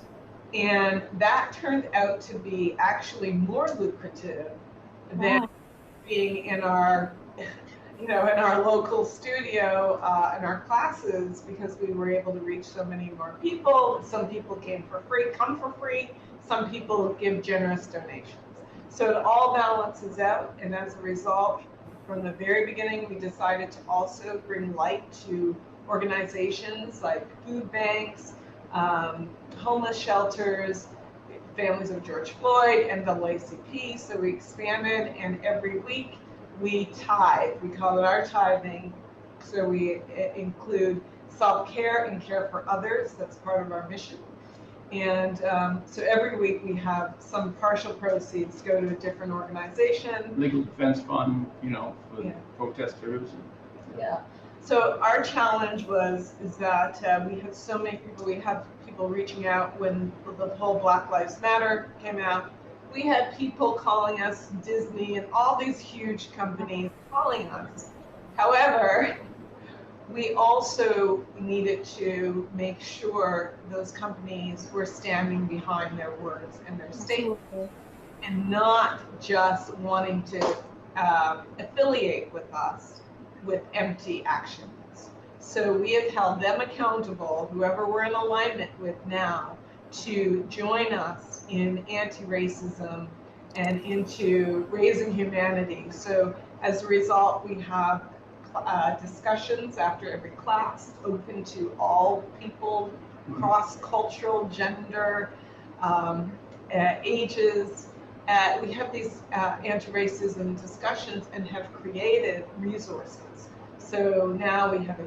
And that turned out to be actually more lucrative than being in our in our local studio in our classes, because we were able to reach so many more people. Some people come for free. Some people give generous donations. So it all balances out. And as a result, from the very beginning, we decided to also bring light to organizations like food banks, homeless shelters, families of George Floyd, NAACP. So we expanded, and every week we tithe. We call it our tithing. So we include self-care and care for others. That's part of our mission. And so every week we have some partial proceeds go to a different organization.
Legal Defense Fund, for protesters.
Yeah. So our challenge is that we have so many people. We have people reaching out when the whole Black Lives Matter came out. We had people calling us, Disney and all these huge companies calling us. However, we also needed to make sure those companies were standing behind their words and their statements, and not just wanting to affiliate with us with empty actions. So we have held them accountable, whoever we're in alignment with now, to join us in anti-racism and into raising humanity. So as a result, we have discussions after every class, open to all people, cross-cultural, gender, ages. We have these anti-racism discussions and have created resources. So now we have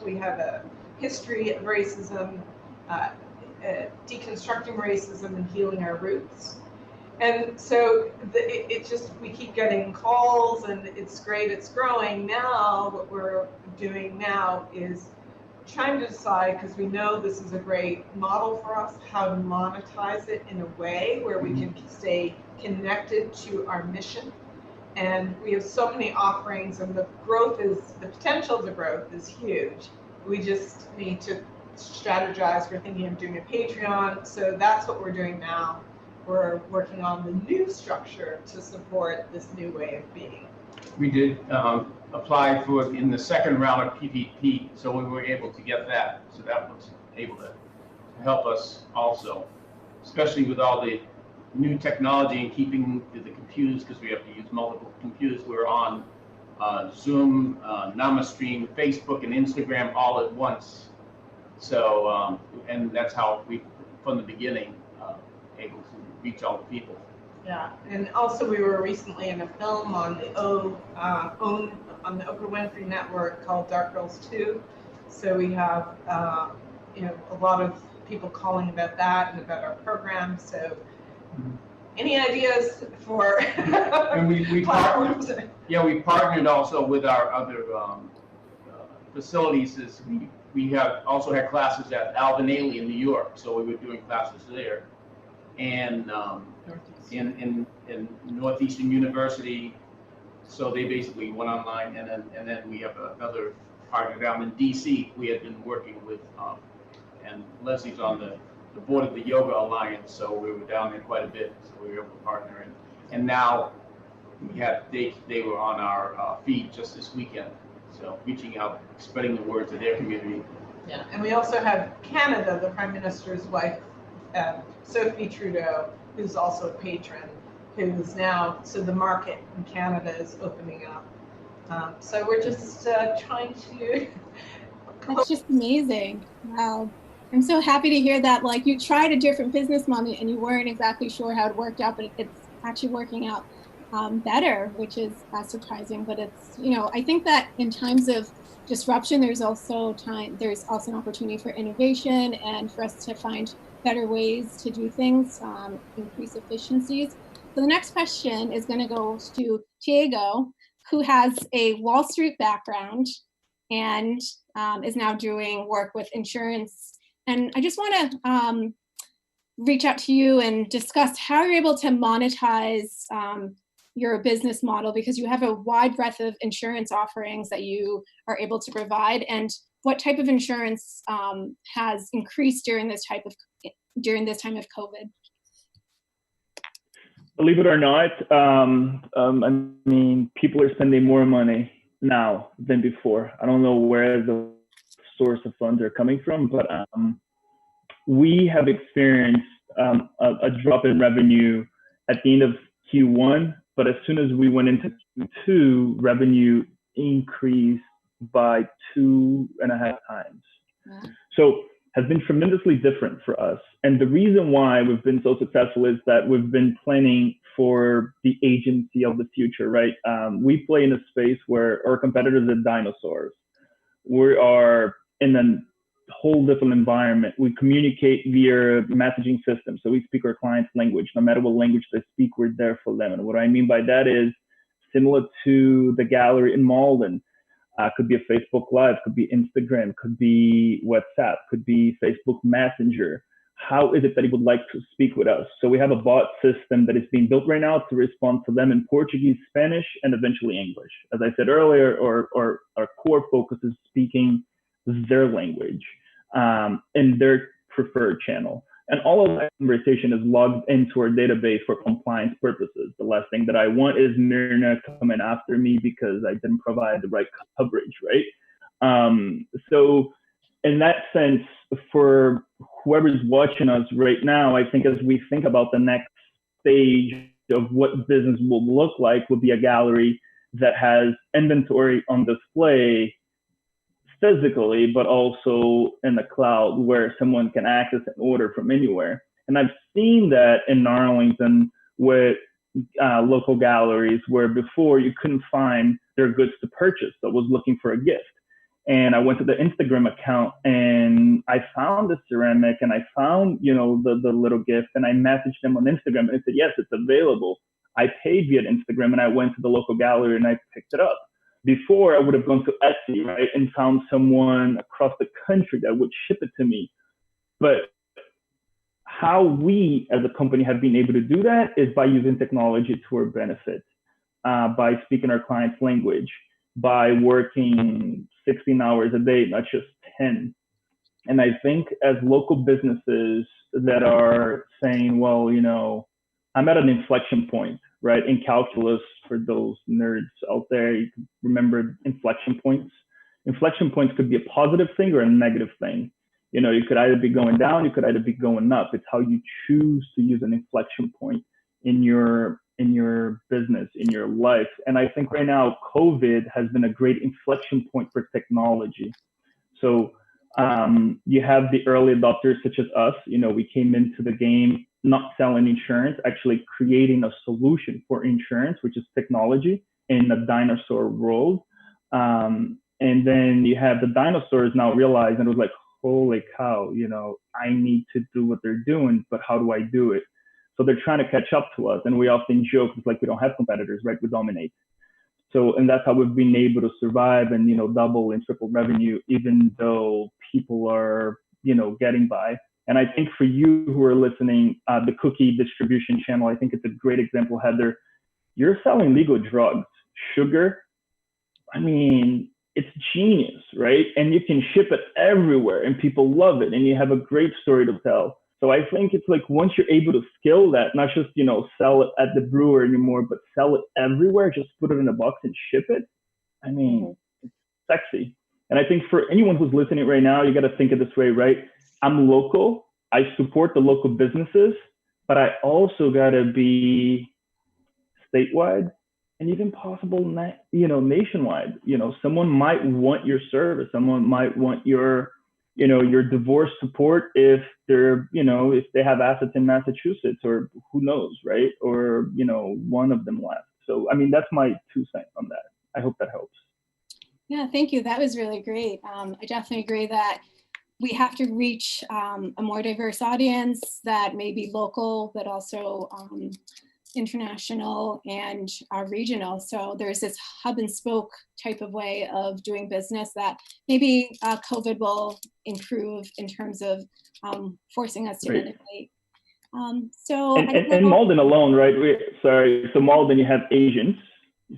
we have a history of racism, deconstructing racism and healing our roots. And so we keep getting calls, and it's great, it's growing. Now, what we're doing now is trying to decide, because we know this is a great model for us, how to monetize it in a way where we can stay connected to our mission. And we have so many offerings, and the potential of the growth is huge. We just need to strategize. We're thinking of doing a Patreon. So that's what we're doing now. We're working on the new structure to support this new way of being.
We did apply for in the second round of PPP, so we were able to get that. So that was able to help us also, especially with all the new technology and keeping the computers, because we have to use multiple computers. We're on Zoom, NamaStream, Facebook, and Instagram all at once. So, and that's how we, from the beginning, able to reach all the people.
Yeah, and also we were recently in a film on the on the Oprah Winfrey Network called Dark Girls 2. So we have a lot of people calling about that and about our program. So any ideas for
and we
platforms?
Yeah, we partnered also with our other facilities. We have also had classes at Alvin Ailey in New York, so we were doing classes there, and in Northeastern University. So they basically went online, and then we have another partner down in DC. We had been working with, and Leslie's on the board of the Yoga Alliance, so we were down there quite a bit. So we were able to partner, and now they were on our feed just this weekend. So reaching out, spreading the word to their community.
Yeah, and we also have Canada, the Prime Minister's wife, Sophie Trudeau, who's also a patron, who's now, so the market in Canada is opening up. So we're just trying to.
That's just amazing. Wow. I'm so happy to hear that. Like, you tried a different business model and you weren't exactly sure how it worked out, but it's actually working out better, which is surprising. But it's, I think that in times of disruption, there's also an opportunity for innovation and for us to find better ways to do things, increase efficiencies. So the next question is going to go to Yogo, who has a Wall Street background and is now doing work with insurance. And I just want to reach out to you and discuss how you're able to monetize your business model, because you have a wide breadth of insurance offerings that you are able to provide, and what type of insurance has increased during this time of COVID?
Believe it or not, I mean, people are spending more money now than before. I don't know where the source of funds are coming from, but we have experienced a drop in revenue at the end of Q1, but as soon as we went into Q2, revenue increased by 2.5 times. Yeah. So has been tremendously different for us. And the reason why we've been so successful is that we've been planning for the agency of the future, right? We play in a space where our competitors are dinosaurs. We are in a whole different environment. We communicate via messaging systems. So we speak our clients' language. No matter what language they speak, we're there for them. And what I mean by that is similar to the gallery in Malden. Could be a Facebook Live, could be Instagram, could be WhatsApp, could be Facebook Messenger. How is it that he would like to speak with us? So we have a bot system that is being built right now to respond to them in Portuguese, Spanish, and eventually English. As I said earlier, our core focus is speaking their language in their preferred channel. And all of that conversation is logged into our database for compliance purposes. The last thing that I want is Myrna coming after me because I didn't provide the right coverage, right? So in that sense, for whoever's watching us right now, I think as we think about the next stage of what business will look like, would be a gallery that has inventory on display physically, but also in the cloud where someone can access an order from anywhere. And I've seen that in Arlington with local galleries where before you couldn't find their goods to purchase, so was looking for a gift. And I went to the Instagram account and I found the ceramic and I found, the little gift, and I messaged them on Instagram and I said, yes, it's available. I paid via Instagram and I went to the local gallery and I picked it up. Before, I would have gone to Etsy, right, and found someone across the country that would ship it to me. But how we as a company have been able to do that is by using technology to our benefit, by speaking our clients' language, by working 16 hours a day, not just 10. And I think as local businesses that are saying, well, I'm at an inflection point, right? In calculus, for those nerds out there, you can remember inflection points. Inflection points could be a positive thing or a negative thing. You could either be going down, you could either be going up. It's how you choose to use an inflection point in your business, in your life. And I think right now, COVID has been a great inflection point for technology. So you have the early adopters such as us. We came into the game not selling insurance, actually creating a solution for insurance, which is technology in a dinosaur world. And then you have the dinosaurs now realize, and it was like, holy cow, I need to do what they're doing, but how do I do it? So they're trying to catch up to us. And we often joke, it's like we don't have competitors, right? We dominate. So, and that's how we've been able to survive and, double and triple revenue, even though people are, getting by. And I think for you who are listening, the cookie distribution channel, I think it's a great example, Heather. You're selling legal drugs, sugar. I mean, it's genius, right? And you can ship it everywhere and people love it and you have a great story to tell. So I think it's like once you're able to scale that, not just, sell it at the brewer anymore, but sell it everywhere, just put it in a box and ship it. I mean, It's sexy. And I think for anyone who's listening right now, you got to think of this way, right? I'm local. I support the local businesses, but I also got to be statewide and even possible, nationwide. Someone might want your service. Someone might want your divorce support if they're, if they have assets in Massachusetts, or who knows, right? Or, one of them left. So, I mean, that's my 2 cents on that. I hope that helps.
Yeah, thank you. That was really great. I definitely agree that we have to reach a more diverse audience that may be local, but also international and regional. So there's this hub and spoke type of way of doing business that maybe COVID will improve in terms of forcing us to innovate.
And Malden alone, right? So Malden, you have Asians.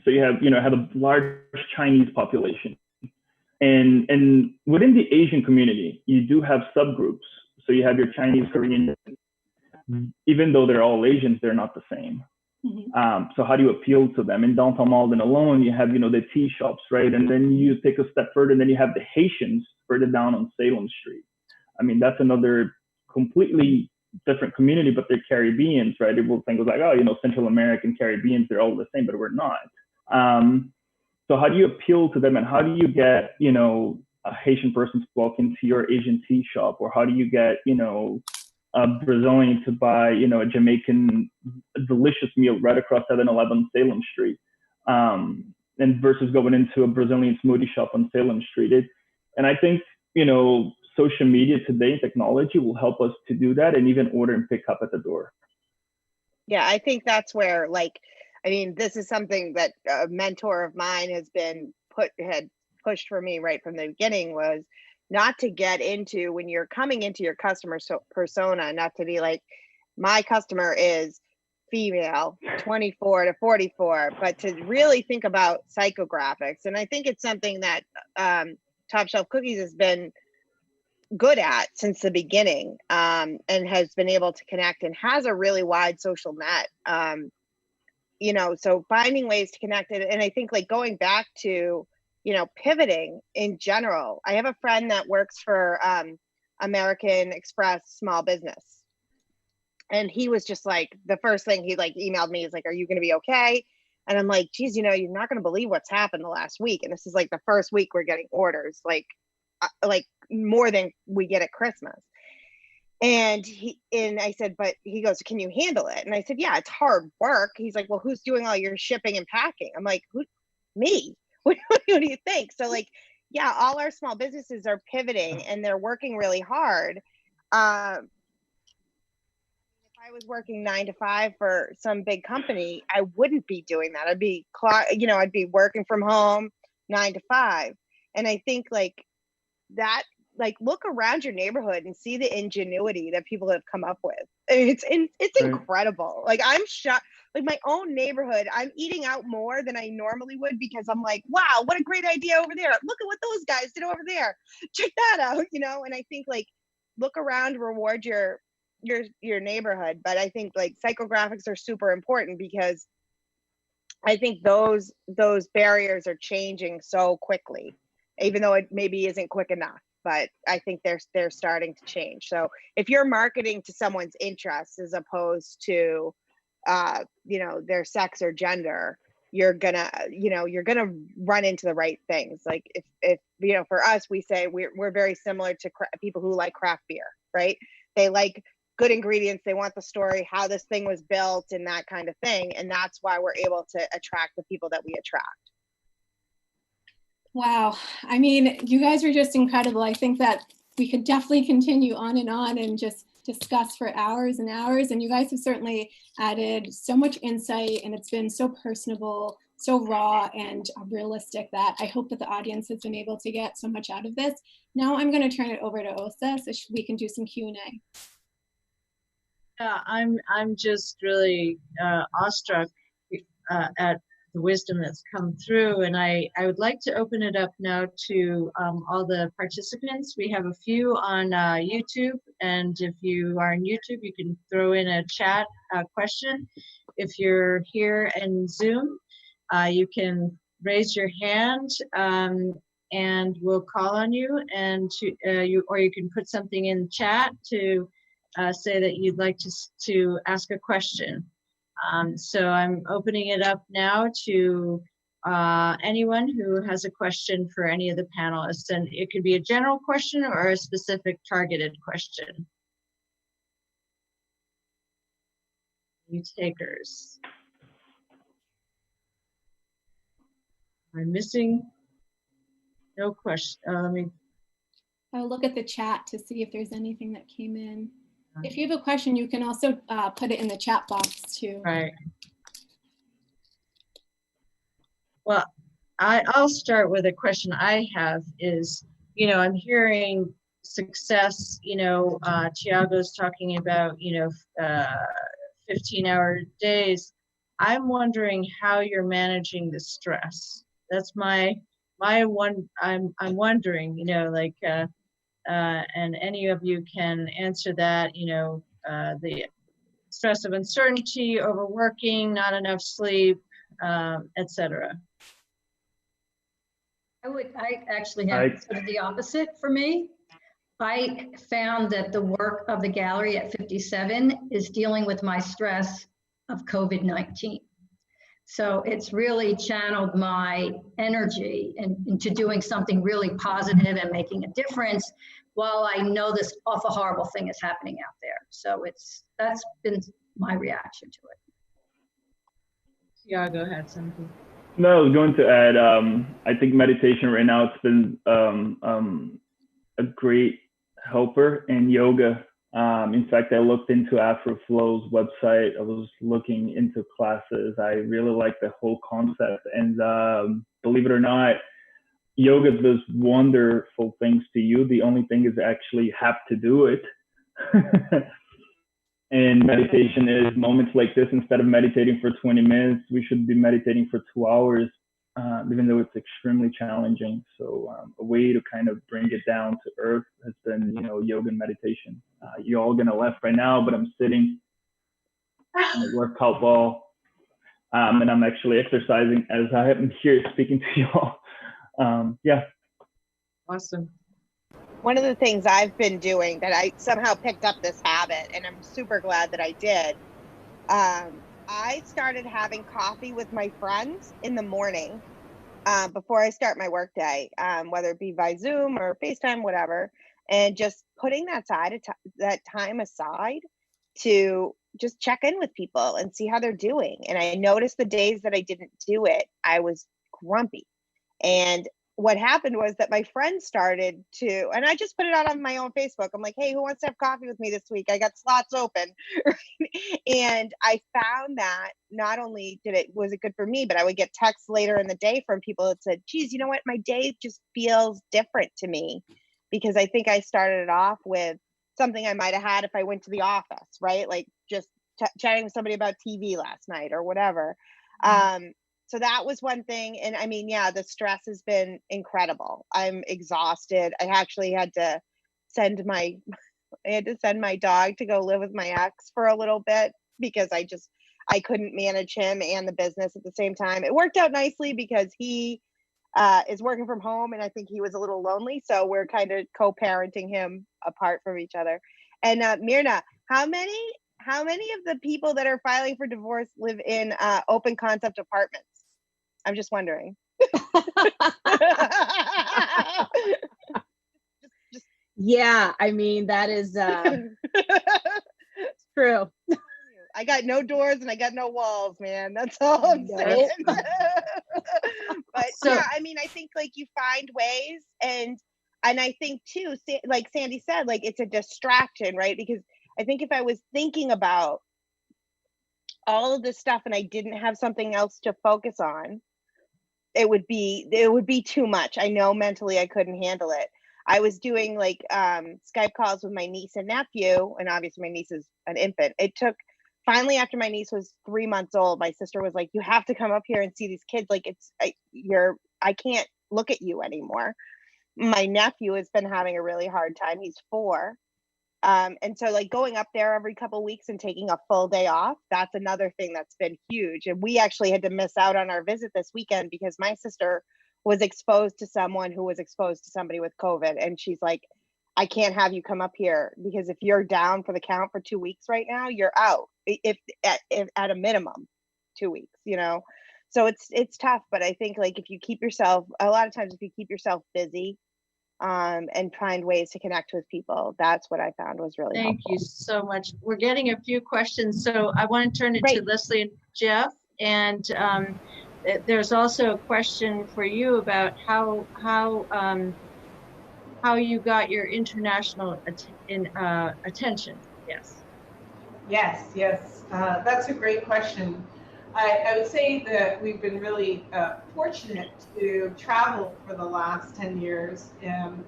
So you have a large Chinese population. And within the Asian community, you do have subgroups. So you have your Chinese, Korean, even though they're all Asians, they're not the same. So how do you appeal to them? In downtown Malden alone, you have, the tea shops, right? And then you take a step further, and then you have the Haitians further down on Salem Street. I mean, that's another completely different community, but they're Caribbeans, right? People think like, Central American Caribbeans, they're all the same, but we're not. So how do you appeal to them, and how do you get, a Haitian person to walk into your Asian tea shop, or how do you get, a Brazilian to buy, a Jamaican delicious meal right across 7-Eleven Salem Street, and versus going into a Brazilian smoothie shop on Salem Street. And I think, social media today, technology will help us to do that, and even order and pick up at the door.
Yeah, I think that's where, this is something that a mentor of mine had pushed for me right from the beginning, was not to get into, when you're coming into your customer persona, not to be like, my customer is female, 24 to 44, but to really think about psychographics. And I think it's something that Top Shelf Cookies has been good at since the beginning, and has been able to connect and has a really wide social net. So finding ways to connect it. And I think going back to, pivoting in general. I have a friend that works for American Express small business. And he was just like, the first thing he emailed me is like, are you going to be okay? And I'm like, geez, you're not going to believe what's happened the last week. And this is the first week we're getting orders, like more than we get at Christmas. And I said, but he goes, can you handle it? And I said, yeah, it's hard work. He's like, well, who's doing all your shipping and packing? I'm like, who? Me? What do you think? So yeah, all our small businesses are pivoting and they're working really hard. If I was working 9 to 5 for some big company, I wouldn't be doing that. I'd be working from home 9 to 5. And I think like that, like look around your neighborhood and see the ingenuity that people have come up with. It's
Right.
incredible. Like I'm shocked. Like my own neighborhood, I'm eating out more than I normally would because I'm like, wow, what a great idea over there. Look at what those guys did over there. Check that out, you know? And I think like look around, reward your neighborhood. But I think like psychographics are super important because I think those barriers are changing so quickly, even though it maybe isn't quick enough. But I think they're starting to change. So if you're marketing to someone's interests as opposed to, you know, their sex or gender, you're gonna run into the right things. Like if you know, for us, we say we're very similar to people who like craft beer, right? They like good ingredients. They want the story, how this thing was built and that kind of thing. And that's why we're able to attract the people that we attract.
Wow. I mean, you guys are just incredible. I think that we could definitely continue on and just discuss for hours and hours. And you guys have certainly added so much insight, and it's been so personable, so raw and realistic that I hope that the audience has been able to get so much out of this. Now I'm going to turn it over to Osa so we can do some Q&A.
Yeah, I'm just really awestruck at the wisdom that's come through, and I would like to open it up now to all the participants. We have a few on YouTube, and if you are on YouTube, you can throw in a chat question. If you're here in Zoom, you can raise your hand and we'll call on you, and or you can put something in chat to say that you'd like to ask a question. So I'm opening it up now to anyone who has a question for any of the panelists, and it could be a general question or a specific targeted question. You takers. I'm missing no question. Let me.
I'll look at the chat to see if there's anything that came in. If you have a question, you can also put it in the chat box too.
Right. Well, I'll start with a question I have is, you know, I'm hearing success, you know, Tiago's talking about, you know, 15-hour days. I'm wondering how you're managing the stress. That's my one, I'm wondering, you know, like, and any of you can answer that, you know, the stress of uncertainty, overworking, not enough sleep, etc.
I actually have sort of the opposite for me. I found that the work of the gallery at 57 is dealing with my stress of COVID-19. So it's really channeled my energy into doing something really positive and making a difference while I know this awful horrible thing is happening out there. So that's been my reaction to it.
Tiago had something.
No, I was going to add, I think meditation right now, it's been a great helper, and yoga. In fact, I looked into Afroflow's website. I was looking into classes. I really like the whole concept. And believe it or not, yoga does wonderful things to you. The only thing is actually have to do it. And meditation is moments like this. Instead of meditating for 20 minutes, we should be meditating for 2 hours, even though it's extremely challenging. So a way to kind of bring it down to earth has been, you know, yoga and meditation. You're all gonna laugh right now, but I'm sitting on a workout ball, and I'm actually exercising as I am here speaking to you all. Yeah.
Awesome.
One of the things I've been doing that I somehow picked up this habit, and I'm super glad that I did, I started having coffee with my friends in the morning before I start my workday, whether it be by Zoom or FaceTime, whatever, and just putting that time aside to just check in with people and see how they're doing. And I noticed the days that I didn't do it, I was grumpy. And what happened was that my friends started to, and I just put it out on my own Facebook. I'm like, hey, who wants to have coffee with me this week? I got slots open. And I found that not only was it good for me, but I would get texts later in the day from people that said, geez, you know what? My day just feels different to me, because I think I started it off with something I might have had if I went to the office, right? Like just chatting with somebody about TV last night or whatever. So that was one thing. And I mean, yeah, the stress has been incredible. I'm exhausted. I actually had to send my dog to go live with my ex for a little bit, because I couldn't manage him and the business at the same time. It worked out nicely because he is working from home, and I think he was a little lonely. So we're kind of co-parenting him apart from each other. And Myrna, how many of the people that are filing for divorce live in open concept apartments? I'm just wondering.
Yeah, I mean, that is true.
I got no doors and I got no walls, man. That's all I'm saying. But yeah, I mean, I think like you find ways, and I think too, like Sandy said, like it's a distraction, right? Because I think if I was thinking about all of this stuff and I didn't have something else to focus on, it would be too much. I know mentally I couldn't handle it. I was doing like Skype calls with my niece and nephew, and obviously my niece is an infant. It took finally, after my niece was 3 months old, my sister was like, you have to come up here and see these kids. Like I can't look at you anymore. My nephew has been having a really hard time. He's 4. And so like going up there every couple of weeks and taking a full day off, that's another thing that's been huge. And we actually had to miss out on our visit this weekend because my sister was exposed to someone who was exposed to somebody with COVID. And she's like, I can't have you come up here, because if you're down for the count for 2 weeks right now, you're out. If at a minimum 2 weeks, you know? So it's tough, but I think like if you keep yourself busy, and find ways to connect with people. That's what I found was really helpful.
Thank you so much. We're getting a few questions, so I want to turn it to Leslie and Jeff. And there's also a question for you about how you got your international attention. Yes.
Yes. That's a great question. I would say that we've been really fortunate to travel for the last 10 years.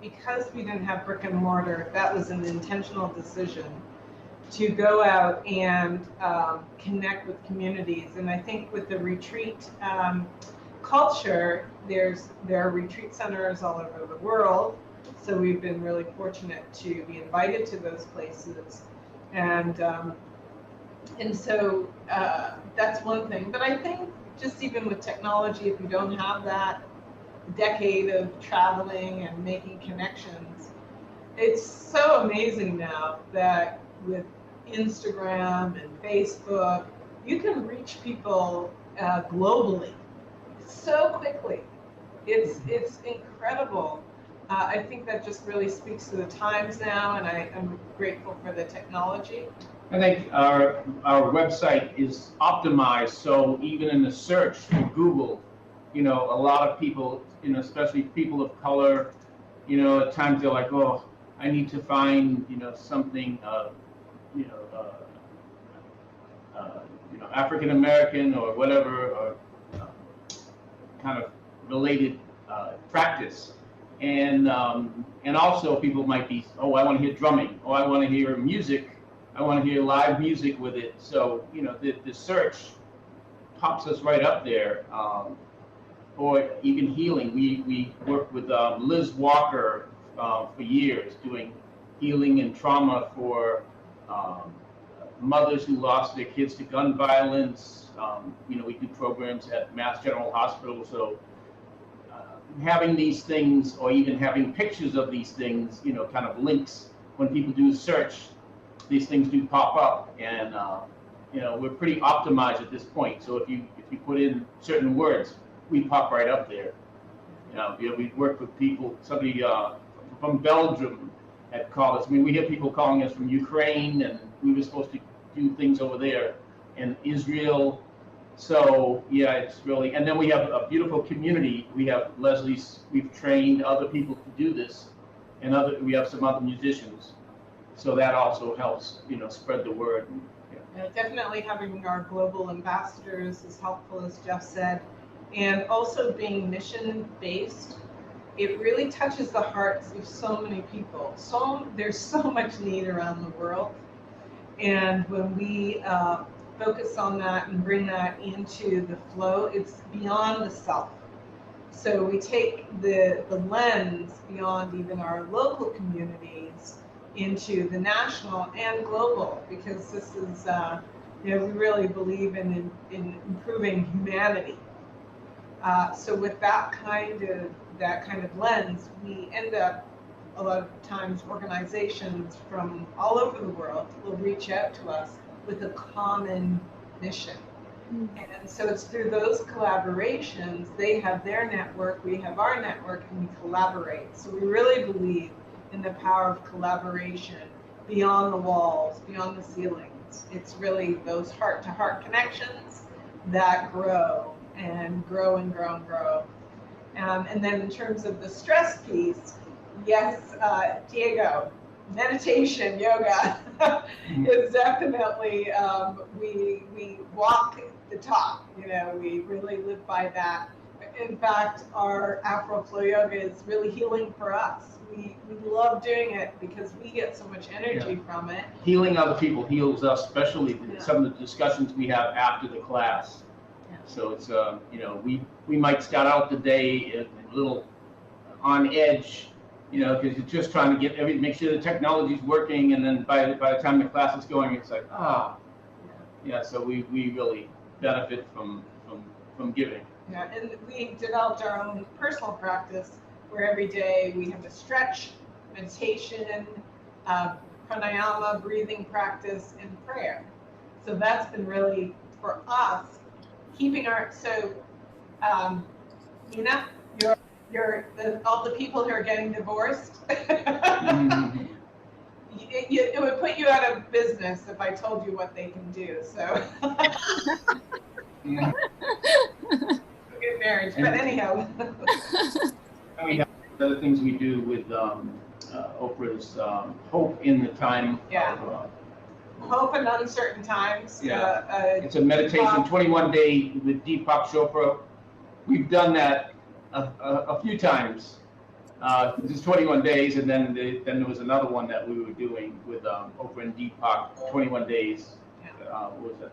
Because we didn't have brick and mortar, that was an intentional decision to go out and connect with communities. And I think with the retreat culture, there are retreat centers all over the world. So we've been really fortunate to be invited to those places. And so that's one thing. But I think just even with technology, if you don't have that decade of traveling and making connections, it's so amazing now that with Instagram and Facebook, you can reach people globally so quickly. It's incredible. I think that just really speaks to the times now, and I'm grateful for the technology.
I think our website is optimized, so even in the search for Google, a lot of people, especially people of color, at times they're like, oh, I need to find, something, African American or whatever, or kind of related practice, and also people might be, oh, I want to hear drumming, oh, I want to hear music. I want to hear live music with it. So, the search pops us right up there. Or even healing. We worked with Liz Walker for years, doing healing and trauma for mothers who lost their kids to gun violence. We do programs at Mass General Hospital. So having these things, or even having pictures of these things, kind of links when people do search, these things do pop up, and we're pretty optimized at this point. So if you put in certain words, we pop right up there. We work with people. Somebody from Belgium had called us. I mean, we have people calling us from Ukraine, and we were supposed to do things over there, and Israel, So yeah, it's really, and then we have a beautiful community. We have we've trained other people to do this, and we have some other musicians. So that also helps, spread the word.
Yeah, definitely having our global ambassadors is helpful, as Jeff said, and also being mission-based. It really touches the hearts of so many people. There's so much need around the world, and when we focus on that and bring that into the flow, it's beyond the self. So we take the lens beyond even our local communities into the national and global, because this is, we really believe in improving humanity. So with that kind of lens, we end up a lot of times organizations from all over the world will reach out to us with a common mission. And so it's through those collaborations, they have their network, we have our network, and we collaborate. So we really believe in the power of collaboration beyond the walls, beyond the ceilings. It's really those heart-to-heart connections that grow and grow and grow and grow. And then in terms of the stress piece, yes, Diego, meditation, yoga is definitely, we walk the talk, we really live by that. In fact, our Afro flow yoga is really healing for us. We love doing it because we get so much energy from it.
Healing other people heals us, especially some of the discussions we have after the class. So it's, we might start out the day a little on edge, because you're just trying to get make sure the technology's working, and then by the time the class is going, it's like, so we really benefit from giving.
Yeah, and we developed our own personal practice where every day we have a stretch, meditation, pranayama, breathing practice, and prayer. So that's been really, for us, keeping Nina, all the people who are getting divorced,
Mm-hmm.
it would put you out of business if I told you what they can do. So good marriage, but anyhow.
And we have other things we do with Oprah's Hope in the Time of
Hope in Uncertain Times.
It's a meditation, 21 day with Deepak Chopra. We've done that a few times. This is 21 days, and then there was another one that we were doing with Oprah and Deepak, 21 days. What was that?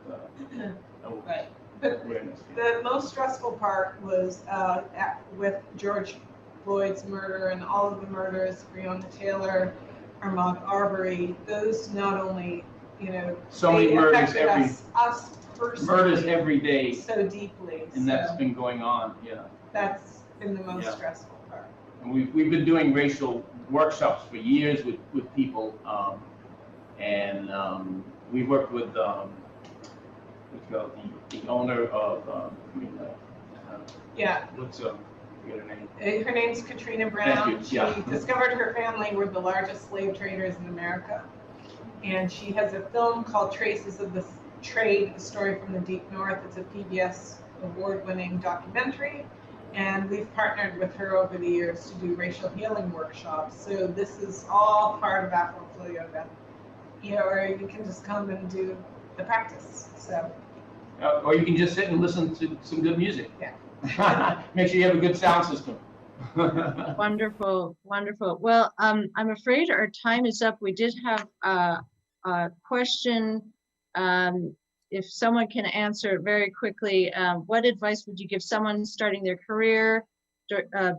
Right. But the most stressful part was with George Floyd's murder and all of the murders, Breonna Taylor, Ahmaud Arbery. Those not only,
so many murders
us personally,
murders every day,
so deeply,
and that's been going on.
That's been the most stressful part.
And we've been doing racial workshops for years with people, and we worked with the owner of what's her name?
Her name's Katrina Brown.
Thank you.
She discovered her family were the largest slave traders in America, and she has a film called Traces of the Trade: A Story from the Deep North. It's a PBS award-winning documentary, and we've partnered with her over the years to do racial healing workshops. So this is all part of Afro flow yoga, or you can just come and do the practice. So,
or you can just sit and listen to some good music.
Yeah.
Make sure you have a good sound system.
Wonderful, wonderful. Well, I'm afraid our time is up. We did have a question. If someone can answer it very quickly, what advice would you give someone starting their career,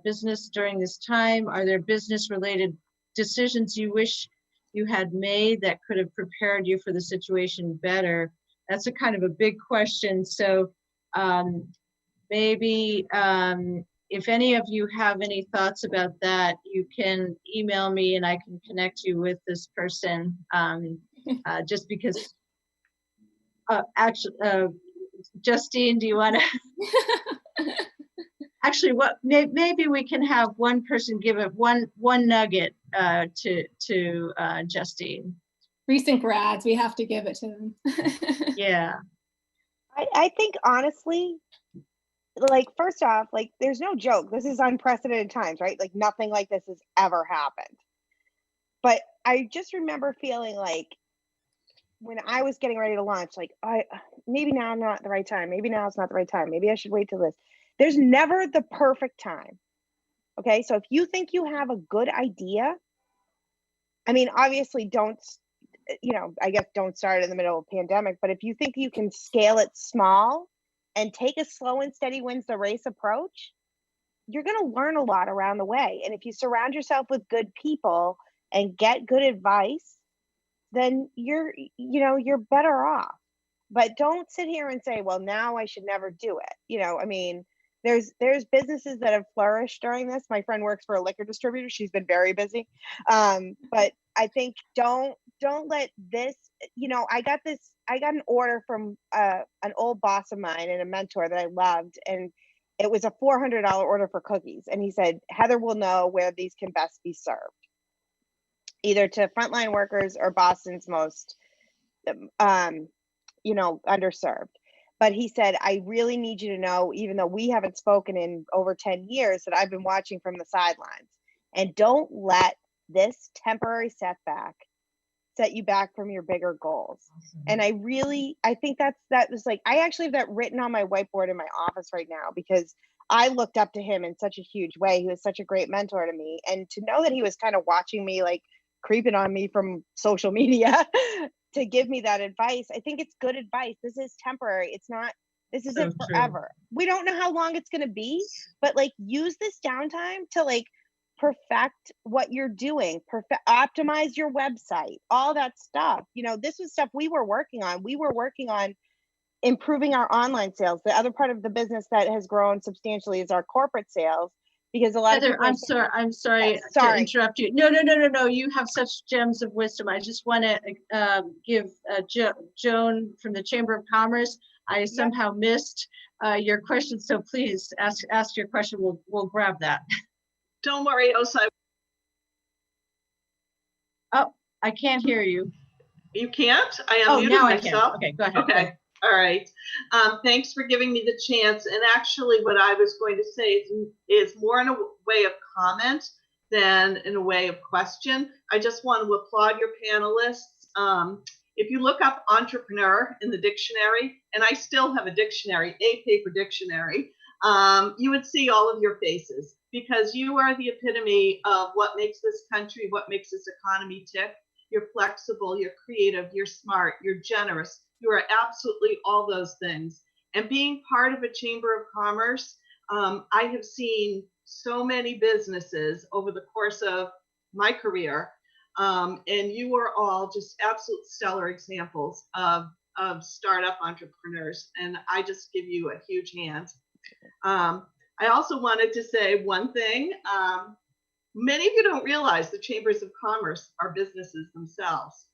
business during this time? Are there business-related decisions you wish you had made that could have prepared you for the situation better? That's a kind of a big question. So maybe if any of you have any thoughts about that, you can email me and I can connect you with this person, just because actually, Justine, do you want to? Actually, maybe we can have one person give it one nugget to Justine.
Recent grads, we have to give it to them.
Yeah.
I think honestly, like, first off, like, there's no joke. This is unprecedented times, right? Like, nothing like this has ever happened. But I just remember feeling like when I was getting ready to launch, like, maybe now not the right time. Maybe now it's not the right time. Maybe I should wait till this. There's never the perfect time. Okay. So if you think you have a good idea, I mean, obviously don't, I guess don't start in the middle of a pandemic, but if you think you can scale it small and take a slow and steady wins the race approach, you're going to learn a lot around the way. And if you surround yourself with good people and get good advice, then you're better off. But don't sit here and say, well, now I should never do it. I mean, there's businesses that have flourished during this. My friend works for a liquor distributor. She's been very busy. But I think don't let this, I got an order from an old boss of mine and a mentor that I loved. And it was a $400 order for cookies. And he said, Heather will know where these can best be served, either to frontline workers or Boston's most, underserved. But he said, I really need you to know, even though we haven't spoken in over 10 years, that I've been watching from the sidelines. And don't let this temporary setback set you back from your bigger goals. Awesome. And I think that was like, I actually have that written on my whiteboard in my office right now, because I looked up to him in such a huge way. He was such a great mentor to me. And to know that he was kind of watching me, like creeping on me from social media to give me that advice, I think it's good advice. This is temporary. This isn't forever. We don't know how long it's going to be, but like use this downtime to like perfect what you're doing, optimize your website, all that stuff. This was stuff we were working on. We were working on improving our online sales. The other part of the business that has grown substantially is our corporate sales, because a lot
Heather,
of people
I'm sorry to interrupt you. No. You have such gems of wisdom. I just want to give Joan from the Chamber of Commerce. I somehow missed your question, so please ask your question. We'll grab that.
Don't worry, Osa.
Oh, I can't hear you.
You can't? I unmuted
now
myself.
I can. Okay, go ahead.
Okay. All right. Thanks for giving me the chance. And actually what I was going to say is more in a way of comment than in a way of question. I just want to applaud your panelists. If you look up entrepreneur in the dictionary, and I still have a dictionary, a paper dictionary, you would see all of your faces, because you are the epitome of what makes this country, what makes this economy tick. You're flexible, you're creative, you're smart, you're generous. You are absolutely all those things. And being part of a Chamber of Commerce, I have seen so many businesses over the course of my career, and you are all just absolute stellar examples of startup entrepreneurs. And I just give you a huge hand. I also wanted to say one thing. Many of you don't realize the Chambers of Commerce are businesses themselves.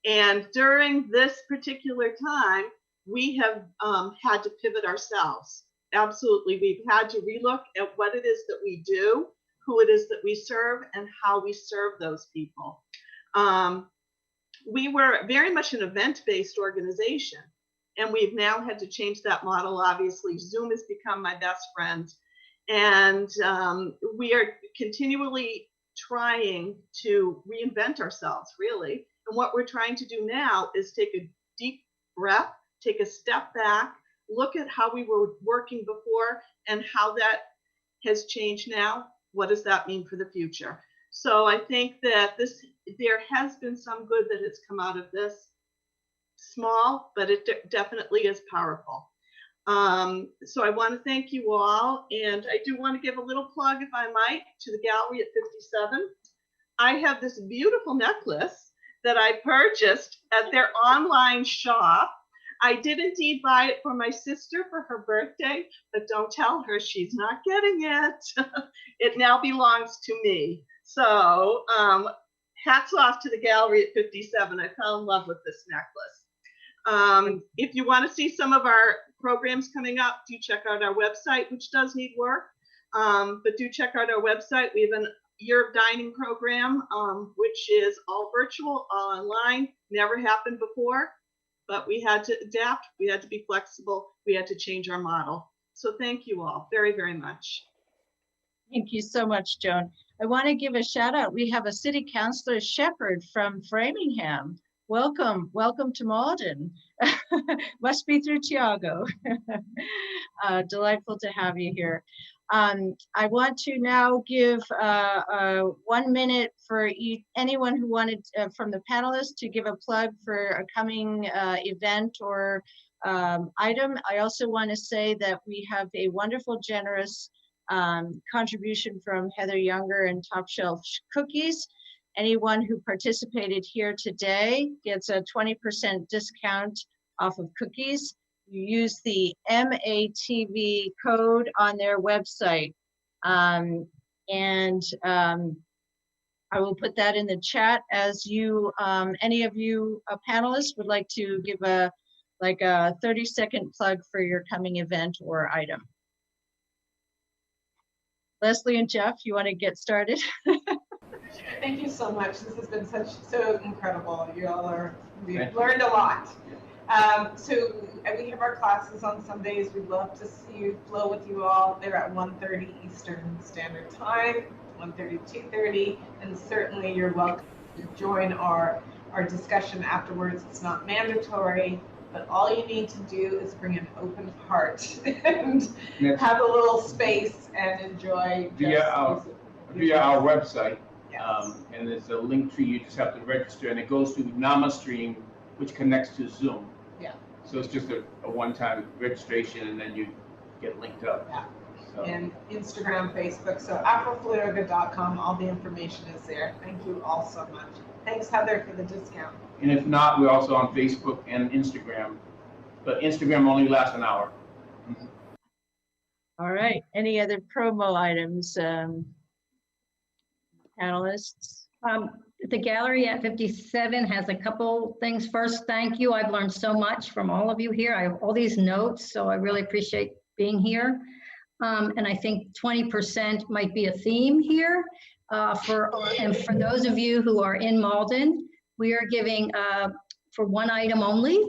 And during this particular time, we have had to pivot ourselves. Absolutely. We've had to relook at what it is that we do, who it is that we serve, and how we serve those people. We were very much an event-based organization, and we've now had to change that model. Obviously, Zoom has become my best friend. And we are continually trying to reinvent ourselves, really. And what we're trying to do now is take a deep breath, take a step back, look at how we were working before and how that has changed now. What does that mean for the future? So I think that there has been some good that has come out of this. Small, but it definitely is powerful. So I want to thank you all, and I do want to give a little plug, if I might, to the gallery at 57. I have this beautiful necklace that I purchased at their online shop. I did indeed buy it for my sister for her birthday, but don't tell her, she's not getting it. It now belongs to me. So hats off to the gallery at 57. I fell in love with this necklace. If you want to see some of our programs coming up, do check out our website, which does need work, but do check out our website. We have an Year of Dining program, which is all virtual, all online, never happened before, but we had to adapt. We had to be flexible. We had to change our model. So thank you all very, very much.
Thank you so much, Joan. I want to give a shout out. We have a city councilor, Shepherd from Framingham. Welcome, welcome to Malden. Must be through Tiago. Delightful to have you here. I want to now give 1 minute for anyone who wanted from the panelists to give a plug for a coming event or item. I also want to say that we have a wonderful, generous contribution from Heather Younger and Top Shelf Cookies. Anyone who participated here today gets a 20% discount off of cookies. You use the MATV code on their website. I will put that in the chat as you, any of you panelists would like to give a 30-second plug for your coming event or item. Leslie and Jeff, you want to get started?
Thank you so much. This has been so incredible. We've learned a lot. So we have our classes on Sundays. We'd love to see you, flow with you all. They're at 1:30 Eastern Standard Time, 1:30 to 2:30, and certainly you're welcome to join our discussion afterwards. It's not mandatory, but all you need to do is bring an open heart and have a little space and enjoy.
Via our website.
Yes.
And there's a link tree. You just have to register, and it goes to NamaStream, which connects to Zoom.
Yeah.
So it's just a one-time registration, and then you get linked up.
Yeah.
So.
And Instagram, Facebook. So afroflorida.com, all the information is there. Thank you all so much. Thanks, Heather, for the discount.
And if not, we're also on Facebook and Instagram, but Instagram only lasts an hour.
All right. Any other promo items, panelists?
The gallery at 57 has a couple things. First, thank you. I've learned so much from all of you here. I have all these notes, so I really appreciate being here. And I think 20% might be a theme here. For those of you who are in Malden, we are giving for one item only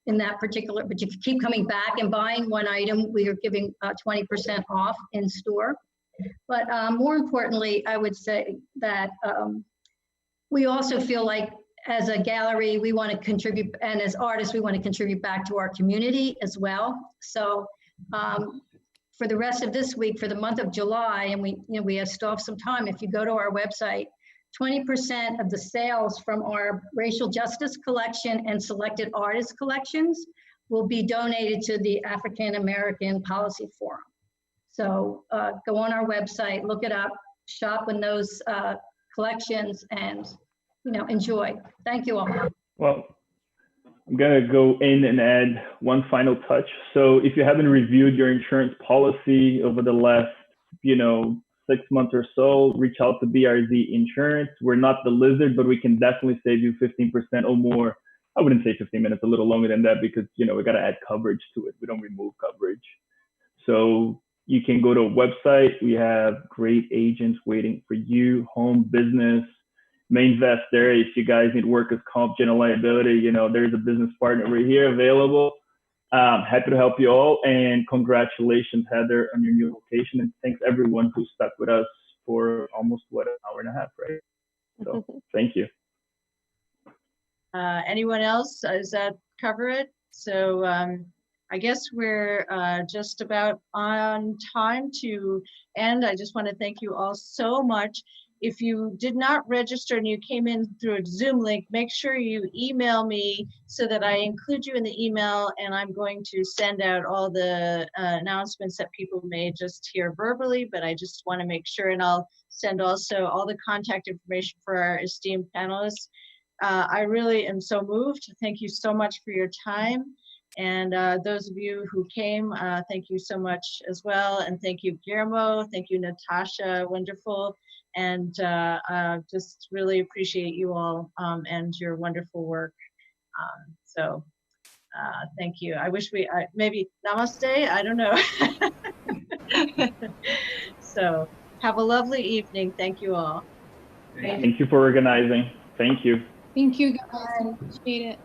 in that particular, but you can keep coming back and buying one item. We are giving 20% off in store. But more importantly, I would say that we also feel like as a gallery, we want to contribute, and as artists, we want to contribute back to our community as well. So for the rest of this week, for the month of July, and we have still have some time, if you go to our website, 20% of the sales from our racial justice collection and selected artist collections will be donated to the African American Policy Forum. So go on our website, look it up, shop in those collections, and enjoy. Thank you all.
Well, I'm gonna go in and add one final touch. So if you haven't reviewed your insurance policy over the last, 6 months or so, reach out to BRZ Insurance. We're not the lizard, but we can definitely save you 15% or more. I wouldn't say 15 minutes, a little longer than that, because we got to add coverage to it. We don't remove coverage. So you can go to a website. We have great agents waiting for you, home, business, Mainvest there. If you guys need workers' comp, general liability, there's a business partner right here available. Happy to help you all, and congratulations, Heather, on your new location, and thanks everyone who stuck with us for almost an hour and a half, right? So thank you.
Anyone else? Does that cover it? So I guess we're just about on time to end. I just want to thank you all so much. If you did not register and you came in through a Zoom link, make sure you email me so that I include you in the email, and I'm going to send out all the announcements that people made just here verbally, but I just want to make sure, and I'll send also all the contact information for our esteemed panelists. I really am so moved. Thank you so much for your time. And those of you who came, thank you so much as well. And thank you, Guillermo. Thank you, Natasha. Wonderful. And just really appreciate you all and your wonderful work. So thank you. I wish maybe namaste, I don't know. So have a lovely evening. Thank you all.
Thank you for organizing. Thank you.
Thank you, guys. Appreciate it.